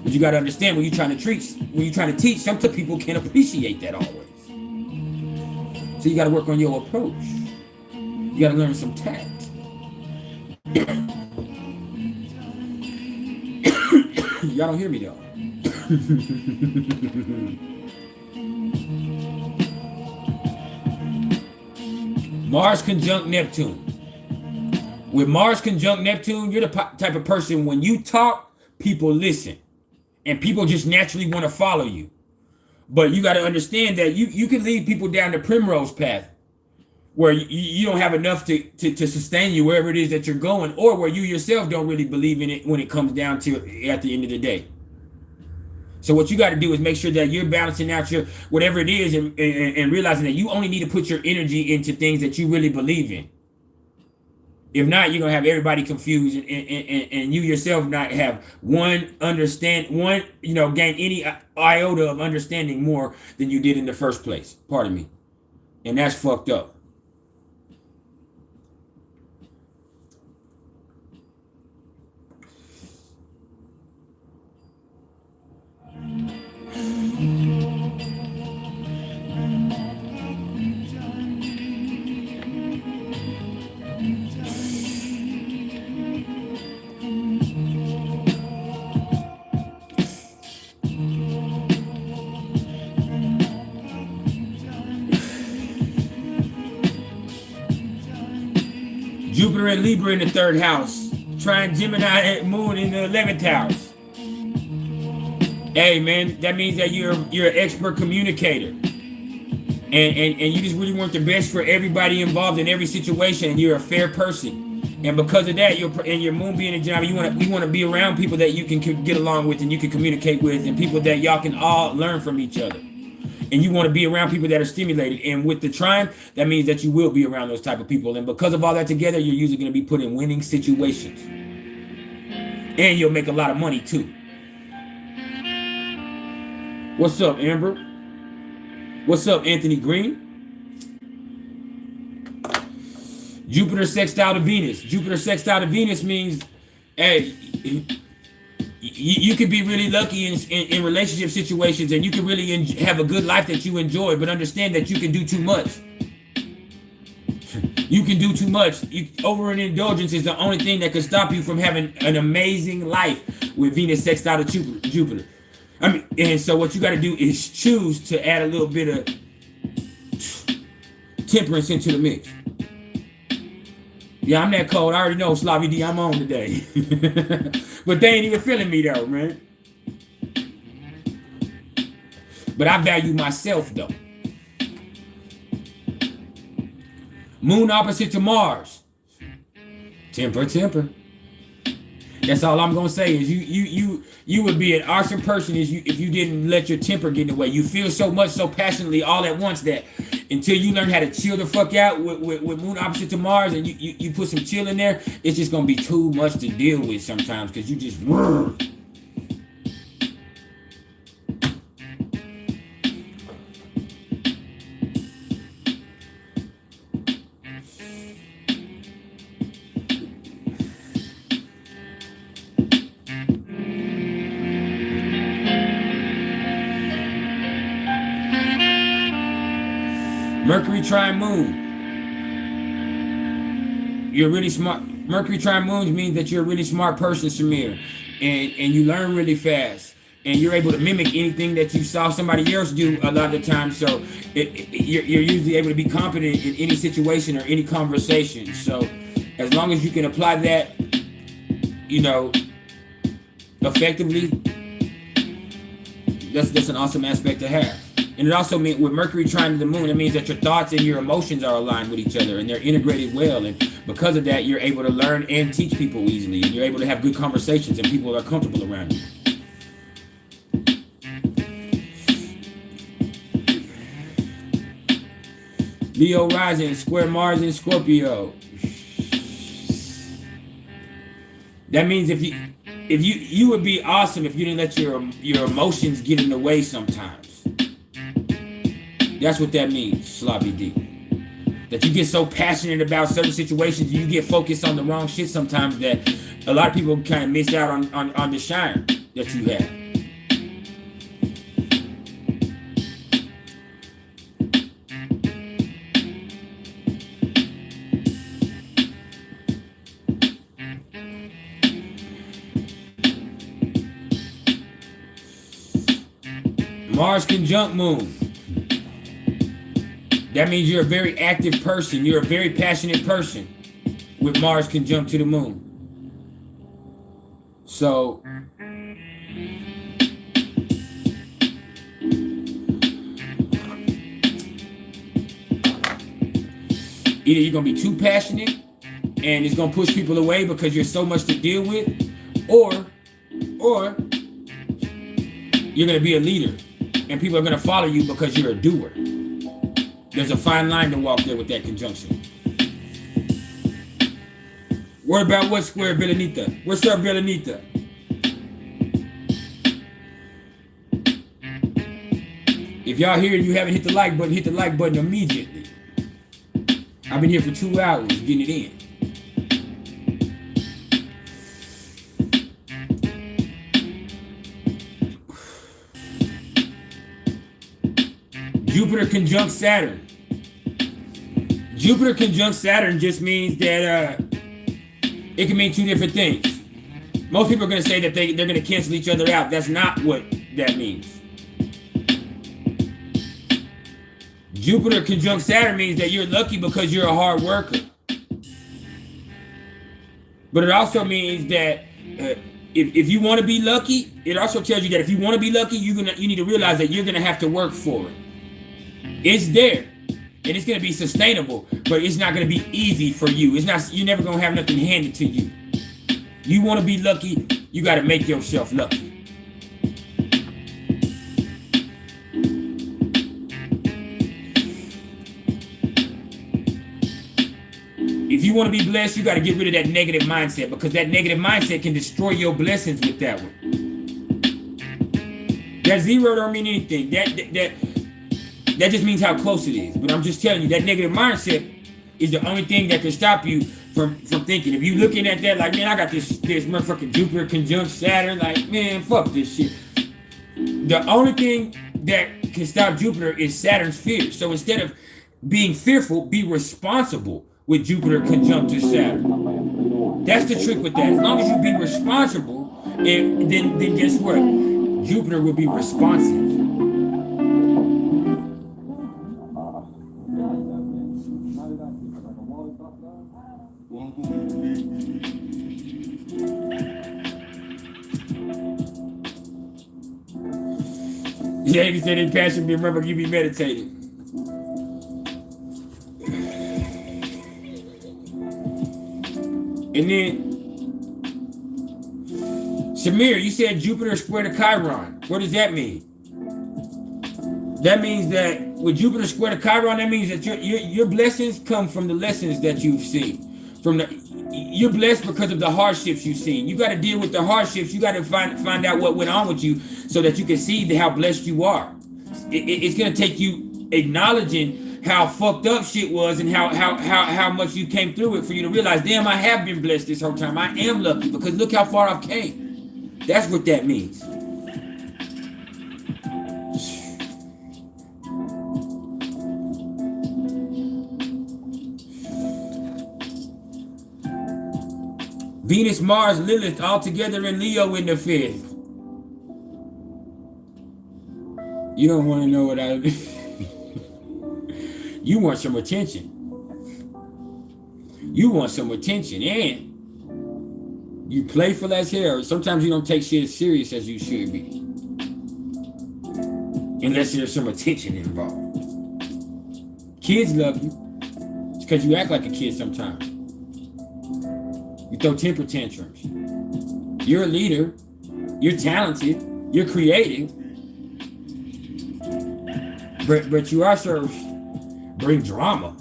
But you got to understand, when you're trying to teach, some people can't appreciate that always. So you got to work on your approach. You got to learn some tact. Y'all don't hear me though. Mars conjunct Neptune. With Mars conjunct Neptune, you're the type of person, when you talk, people listen. And people just naturally want to follow you. But you got to understand that you can lead people down the primrose path. where you don't have enough to sustain you wherever it is that you're going, or where you yourself don't really believe in it when it comes down to at the end of the day. So what you got to do is make sure that you're balancing out your whatever it is, and realizing that you only need to put your energy into things that you really believe in. If not, you're gonna have everybody confused, and you yourself not have gain any iota of understanding more than you did in the first place. Pardon me. And that's fucked up. Jupiter and Libra in the 3rd house. Trine Gemini and Moon in the 11th house. Hey man, that means that you're an expert communicator. And you just really want the best for everybody involved in every situation, and you're a fair person. And because of that, your Moon being in Gemini, you want to be around people that you can get along with and you can communicate with, and people that y'all can all learn from each other. And you want to be around people that are stimulated. And with the trine, that means that you will be around those type of people. And because of all that together, you're usually going to be put in winning situations. And you'll make a lot of money too. What's up, Amber? What's up, Anthony Green? Jupiter sextile to Venus. Jupiter sextile to Venus means, hey, you could be really lucky in relationship situations, and you can really have a good life that you enjoy, but understand that you can do too much. You can do too much. Over an indulgence is the only thing that can stop you from having an amazing life with Venus sextile to Jupiter. I mean, and so what you got to do is choose to add a little bit of temperance into the mix. Yeah, I'm that cold. I already know, Slavi D, I'm on today. But they ain't even feeling me though, man. But I value myself though. Moon opposite to Mars. Temper. That's all I'm gonna say is you would be an awesome person if you didn't let your temper get in the way. You feel so much, so passionately all at once that until you learn how to chill the fuck out with Moon opposite to Mars, and you put some chill in there, it's just gonna be too much to deal with sometimes, because you just Mercury trine Moon. You're really smart. Mercury trine Moon means that you're a really smart person, Samir, and you learn really fast, and you're able to mimic anything that you saw somebody else do a lot of the time. So you're usually able to be competent in any situation or any conversation. So as long as you can apply that, effectively, that's an awesome aspect to have. And it also means with Mercury trine to the Moon, it means that your thoughts and your emotions are aligned with each other and they're integrated well. And because of that, you're able to learn and teach people easily. And you're able to have good conversations and people are comfortable around you. Leo rising, square Mars in Scorpio. That means if you would be awesome if you didn't let your emotions get in the way sometimes. That's what that means, Slavi D. That you get so passionate about certain situations, you get focused on the wrong shit sometimes that a lot of people kind of miss out on the shine that you have. Mars conjunct Moon. That means you're a very active person. You're a very passionate person with Mars conjunct to the Moon. So Either you're going to be too passionate and it's going to push people away because you're so much to deal with, or you're going to be a leader and people are going to follow you because you're a doer. There's a fine line to walk there with that conjunction. What about what square, Villanita? What's up, Villanita? If y'all here and you haven't hit the like button immediately. I've been here for 2 hours getting it in. Jupiter conjunct Saturn. Jupiter conjunct Saturn just means that it can mean two different things. Most people are going to say that they're going to cancel each other out. That's not what that means. Jupiter conjunct Saturn means that you're lucky because you're a hard worker. But it also means that if you want to be lucky, it also tells you that if you want to be lucky, you need to realize that you're going to have to work for it. It's there, and it's going to be sustainable, but it's not going to be easy for you. It's not. You're never going to have nothing handed to you. You want to be lucky, you got to make yourself lucky. If you want to be blessed, you got to get rid of that negative mindset, because that negative mindset can destroy your blessings with that one. That zero don't mean anything. That just means how close it is. But I'm just telling you, that negative mindset is the only thing that can stop you from thinking. If you looking at that like, man, I got this motherfucking Jupiter conjunct Saturn, like, man, fuck this shit. The only thing that can stop Jupiter is Saturn's fear. So instead of being fearful, be responsible with Jupiter conjunct to Saturn. That's the trick with that. As long as you be responsible, then guess what? Jupiter will be responsive. Yeah, you said in passion, remember you be meditating. And then, Samir, you said Jupiter square to Chiron. What does that mean? That means that with Jupiter square to Chiron, that means that your blessings come from the lessons that you've seen. You're blessed because of the hardships you've seen. You got to deal with the hardships. You got to find out what went on with you so that you can see how blessed you are. It's going to take you acknowledging how fucked up shit was and how much you came through it for you to realize, damn, I have been blessed this whole time. I am lucky because look how far I've came. That's what that means. Venus, Mars, Lilith, all together in Leo in the 5th. You don't want to know what I... You want some attention. You want some attention, and you playful as hell. Sometimes you don't take shit as serious as you should be. Unless there's some attention involved. Kids love you. It's because you act like a kid sometimes. You throw temper tantrums. You're a leader. You're talented. You're creative. But you also bring drama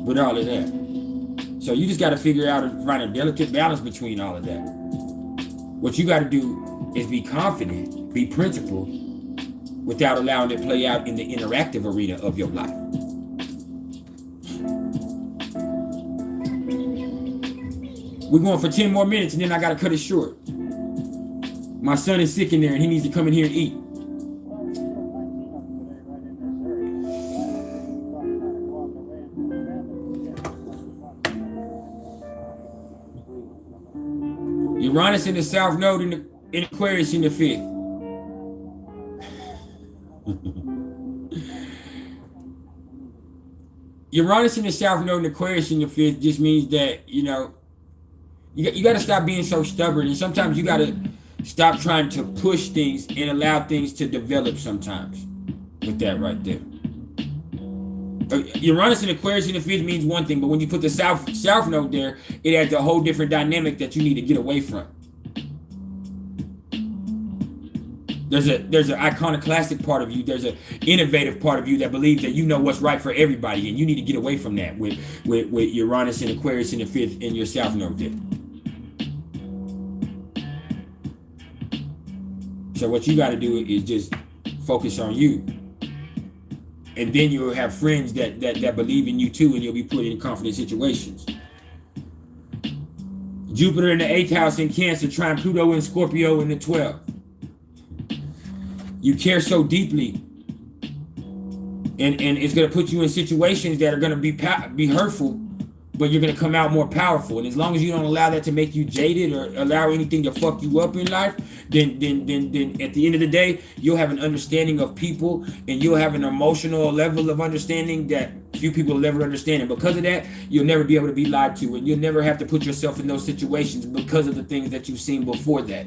with all of that. So you just got to figure out and find a delicate balance between all of that. What you got to do is be confident, be principled, without allowing it to play out in the interactive arena of your life. We're going for 10 more minutes and then I got to cut it short. My son is sick in there and he needs to come in here and eat. Uranus in the South Node in Aquarius in the 5th. Uranus in the South Node in Aquarius in the 5th just means that, you got to stop being so stubborn, and sometimes you got to stop trying to push things and allow things to develop sometimes with that right there. Uranus and Aquarius in the fifth means one thing, but when you put the south node there, it adds a whole different dynamic that you need to get away from. There's an iconoclastic part of you. There's an innovative part of you that believes that you know what's right for everybody, and you need to get away from that with Uranus and Aquarius in the fifth in your south node there. So what you got to do is just focus on you, and then you'll have friends that believe in you too, and you'll be put in confident situations. Jupiter in the 8th house in Cancer, trine Pluto in Scorpio in the 12th. You care so deeply, and it's going to put you in situations that are going to be hurtful, but you're going to come out more powerful. And as long as you don't allow that to make you jaded or allow anything to fuck you up in life, then at the end of the day, you'll have an understanding of people, and you'll have an emotional level of understanding that few people will ever understand. And because of that, you'll never be able to be lied to, and you'll never have to put yourself in those situations because of the things that you've seen before that.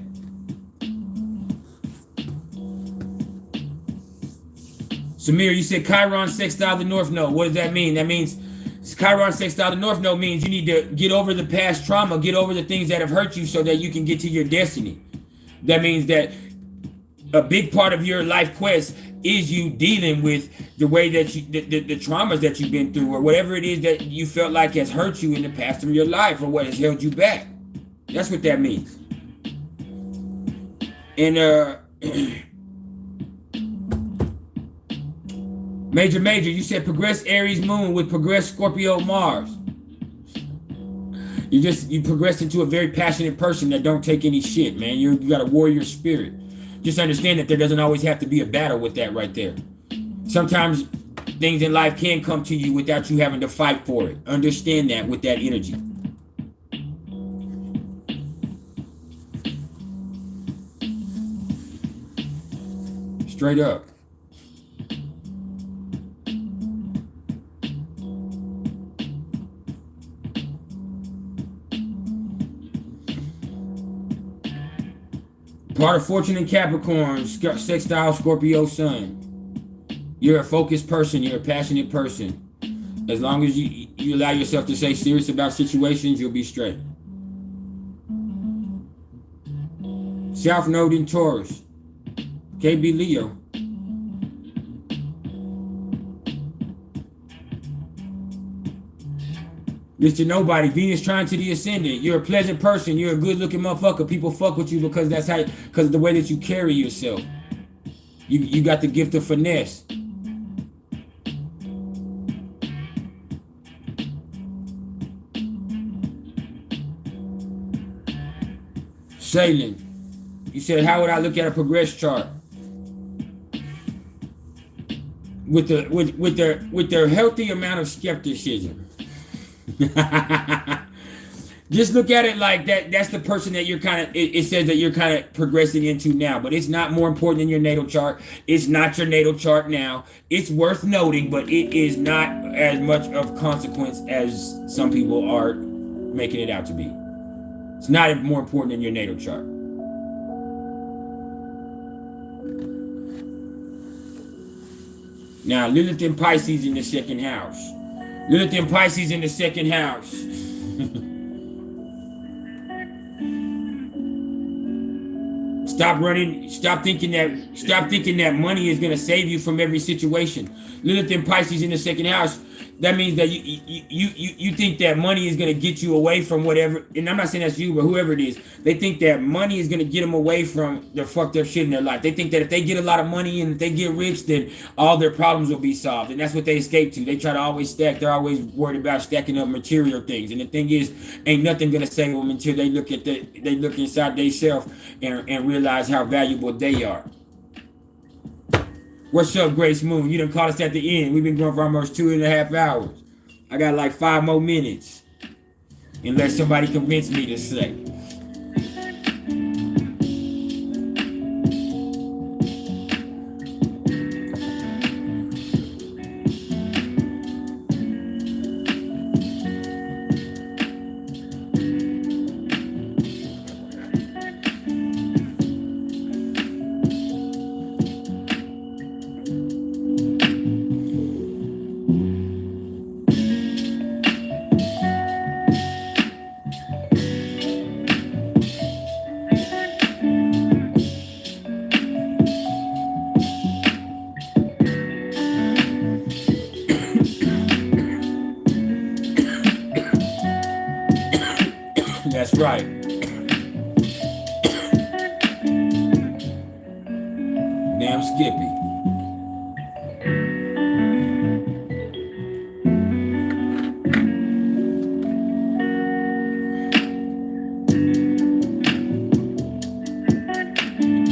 Samir, you said Chiron sextile the North Node. What does that mean? That means Chiron sextile the North Node means you need to get over the past trauma, get over the things that have hurt you so that you can get to your destiny. That means that a big part of your life quest is you dealing with the way that you, the traumas that you've been through, or whatever it is that you felt like has hurt you in the past of your life, or what has held you back. That's what that means. And Major, you said progress Aries moon with progress Scorpio Mars. You progressed into a very passionate person that don't take any shit, man. You got a warrior spirit. Just understand that there doesn't always have to be a battle with that right there. Sometimes things in life can come to you without you having to fight for it. Understand that with that energy. Straight up. Part of fortune in Capricorn, sextile Scorpio sun. You're a focused person. You're a passionate person. As long as you allow yourself to stay serious about situations, you'll be straight. South node in Taurus. KB Leo. Mr. Nobody, Venus trine to the ascendant. You're a pleasant person. You're a good-looking motherfucker. People fuck with you because because of the way that you carry yourself. You got the gift of finesse. Shaylin, you said, how would I look at a progress chart? With their healthy amount of skepticism. Just look at it like that. That's the person that you're kind of, it says that you're kind of progressing into now, but it's not more important than your natal chart. It's not your natal chart now. It's worth noting, but it is not as much of consequence as some people are making it out to be. It's not more important than your natal chart. Now, Lilith in Pisces in the second house. Lilith in Pisces in the second house. Stop thinking that money is gonna save you from every situation. Lilith in Pisces in the second house. That means that you think that money is gonna get you away from whatever, and I'm not saying that's you, but whoever it is, they think that money is gonna get them away from the fucked up shit in their life. They think that if they get a lot of money and if they get rich, then all their problems will be solved, and that's what they escape to. They try to always stack. They're always worried about stacking up material things, and the thing is, ain't nothing gonna save them until they look inside themselves and realize how valuable they are. What's up, Grace Moon? You done caught us at the end. We've been going for almost 2.5 hours. I got like 5 more minutes. Unless somebody convince me to say. That's right. Damn Skippy.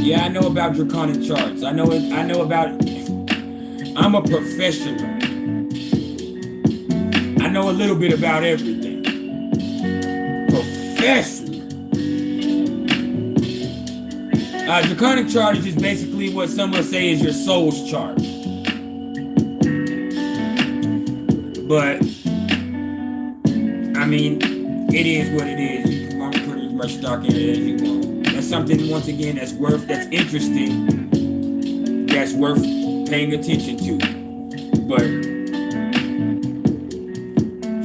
Yeah, I know about draconic charts. I know about. I'm a professional. I know a little bit about everything. Professional. Draconic chart is just basically what some would say is your soul's chart. But I mean, it is what it is. You can put as much stock in it as you want. That's something, once again, that's interesting, that's worth paying attention to. But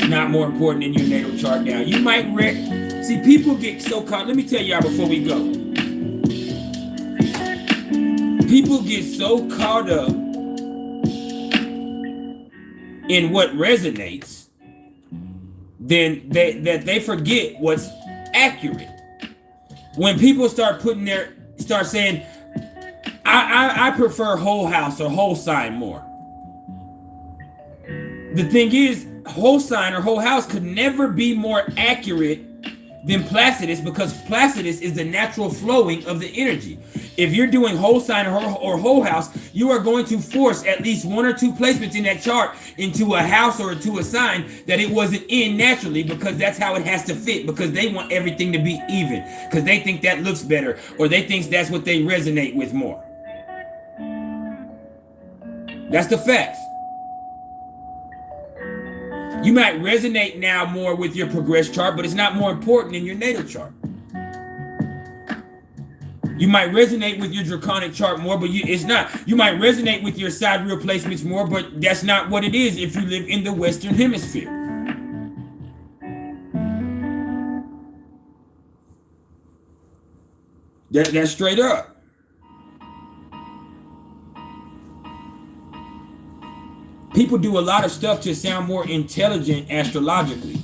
it's not more important than your natal chart now. You might see, people get so caught. Let me tell y'all before we go. People get so caught up in what resonates, then they forget what's accurate. When people start saying, I prefer whole house or whole sign more. The thing is, whole sign or whole house could never be more accurate than Placidus, because Placidus is the natural flowing of the energy. If you're doing whole sign or whole house, you are going to force at least one or two placements in that chart into a house or to a sign that it wasn't in naturally, because that's how it has to fit, because they want everything to be even, because they think that looks better, or they think that's what they resonate with more. That's the facts. You might resonate now more with your progress chart, but it's not more important than your natal chart. You might resonate with your draconic chart more, but it's not. You might resonate with your sidereal placements more, but that's not what it is if you live in the Western Hemisphere. That's straight up. People do a lot of stuff to sound more intelligent astrologically,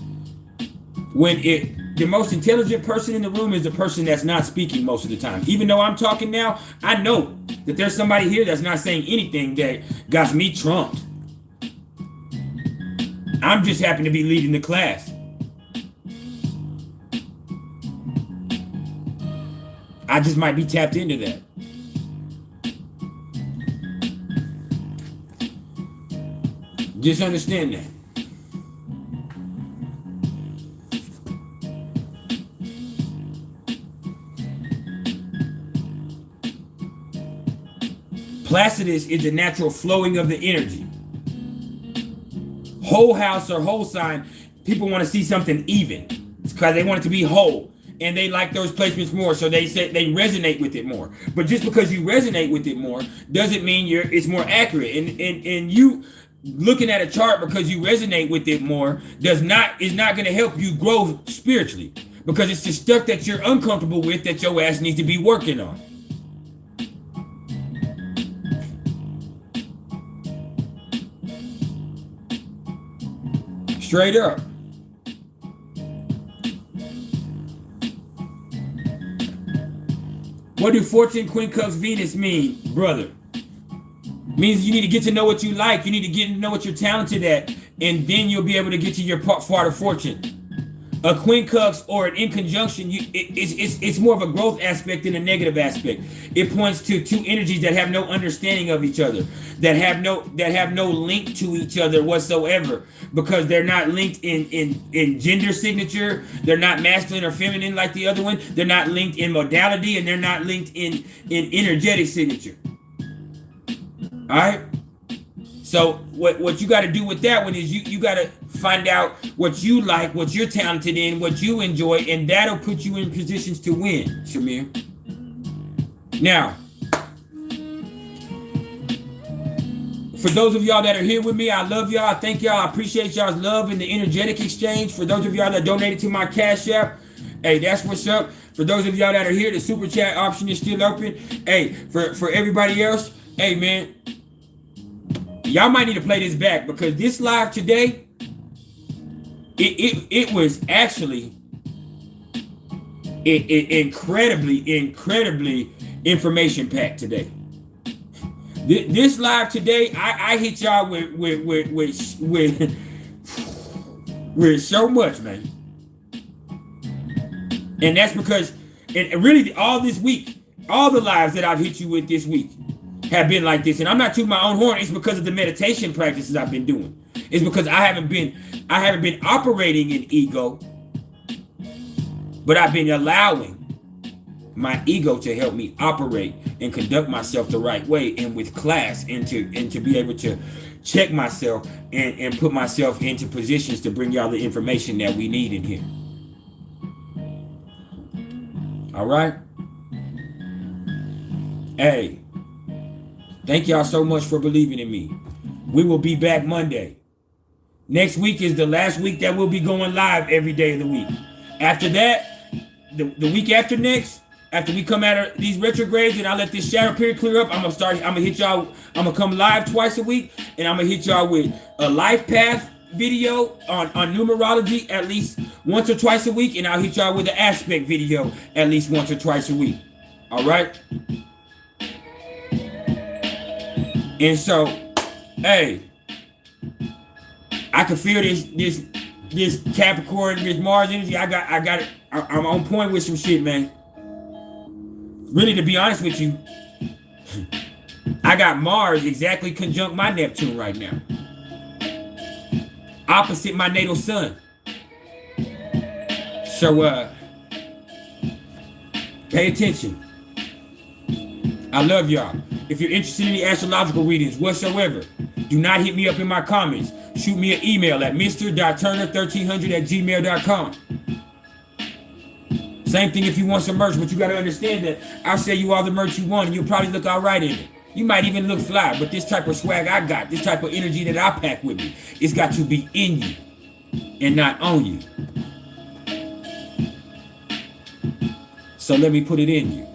when the most intelligent person in the room is the person that's not speaking most of the time. Even though I'm talking now, I know that there's somebody here that's not saying anything that got me trumped. I'm just happen to be leading the class. I just might be tapped into that. Just understand that. Placidus is the natural flowing of the energy. Whole house or whole sign, people want to see something even. It's because they want it to be whole, and they like those placements more, so they say they resonate with it more. But just because you resonate with it more doesn't mean it's more accurate. And you looking at a chart because you resonate with it more is not going to help you grow spiritually, because it's the stuff that you're uncomfortable with that your ass needs to be working on. Straight up. What do Fortune, Queen Cups, Venus mean, brother? Means you need to get to know what you like. You need to get to know what you're talented at, and then you'll be able to get to your part of fortune. A Queen Cups or an in conjunction, it's more of a growth aspect than a negative aspect. It points to two energies that have no understanding of each other, that have no link to each other whatsoever, because they're not linked in gender signature. They're not masculine or feminine like the other one. They're not linked in modality, and they're not linked in energetic signature. All right. So what you got to do with that one is you got to find out what you like, what you're talented in, what you enjoy, and that'll put you in positions to win, Shamir. Now, for those of y'all that are here with me, I love y'all. I thank y'all. I appreciate y'all's love and the energetic exchange. For those of y'all that donated to my Cash App, hey, that's what's up. For those of y'all that are here, the super chat option is still open. Hey, for everybody else, hey man, y'all might need to play this back, because this live today, it was actually incredibly information packed today. This live today, I hit y'all with so much, man. And that's because, and really all this week, all the lives that I've hit you with this week have been like this. And I'm not tooting my own horn. It's because of the meditation practices I've been doing. It's because I haven't been operating in ego, but I've been allowing my ego to help me operate and conduct myself the right way and with class, and to be able to check myself and put myself into positions to bring y'all the information that we need in here. All right. Hey, thank y'all so much for believing in me. We will be back Monday. Next week is the last week that we'll be going live every day of the week. After that, the week after next, after we come out of these retrogrades and I let this shadow period clear up, I'm gonna hit y'all. I'm gonna come live twice a week, and I'm gonna hit y'all with a life path video on numerology at least once or twice a week, and I'll hit y'all with an aspect video at least once or twice a week. All right. And so, hey, I can feel this Capricorn, this Mars energy. I'm on point with some shit, man. Really, to be honest with you, I got Mars exactly conjunct my Neptune right now, opposite my natal sun. So, pay attention. I love y'all. If you're interested in the astrological readings whatsoever, do not hit me up in my comments. Shoot me an email at mr.turner1300@gmail.com. Same thing if you want some merch, but you got to understand that I'll sell you all the merch you want and you'll probably look all right in it. You might even look fly, but this type of swag I got, this type of energy that I pack with me, it's got to be in you and not on you. So let me put it in you.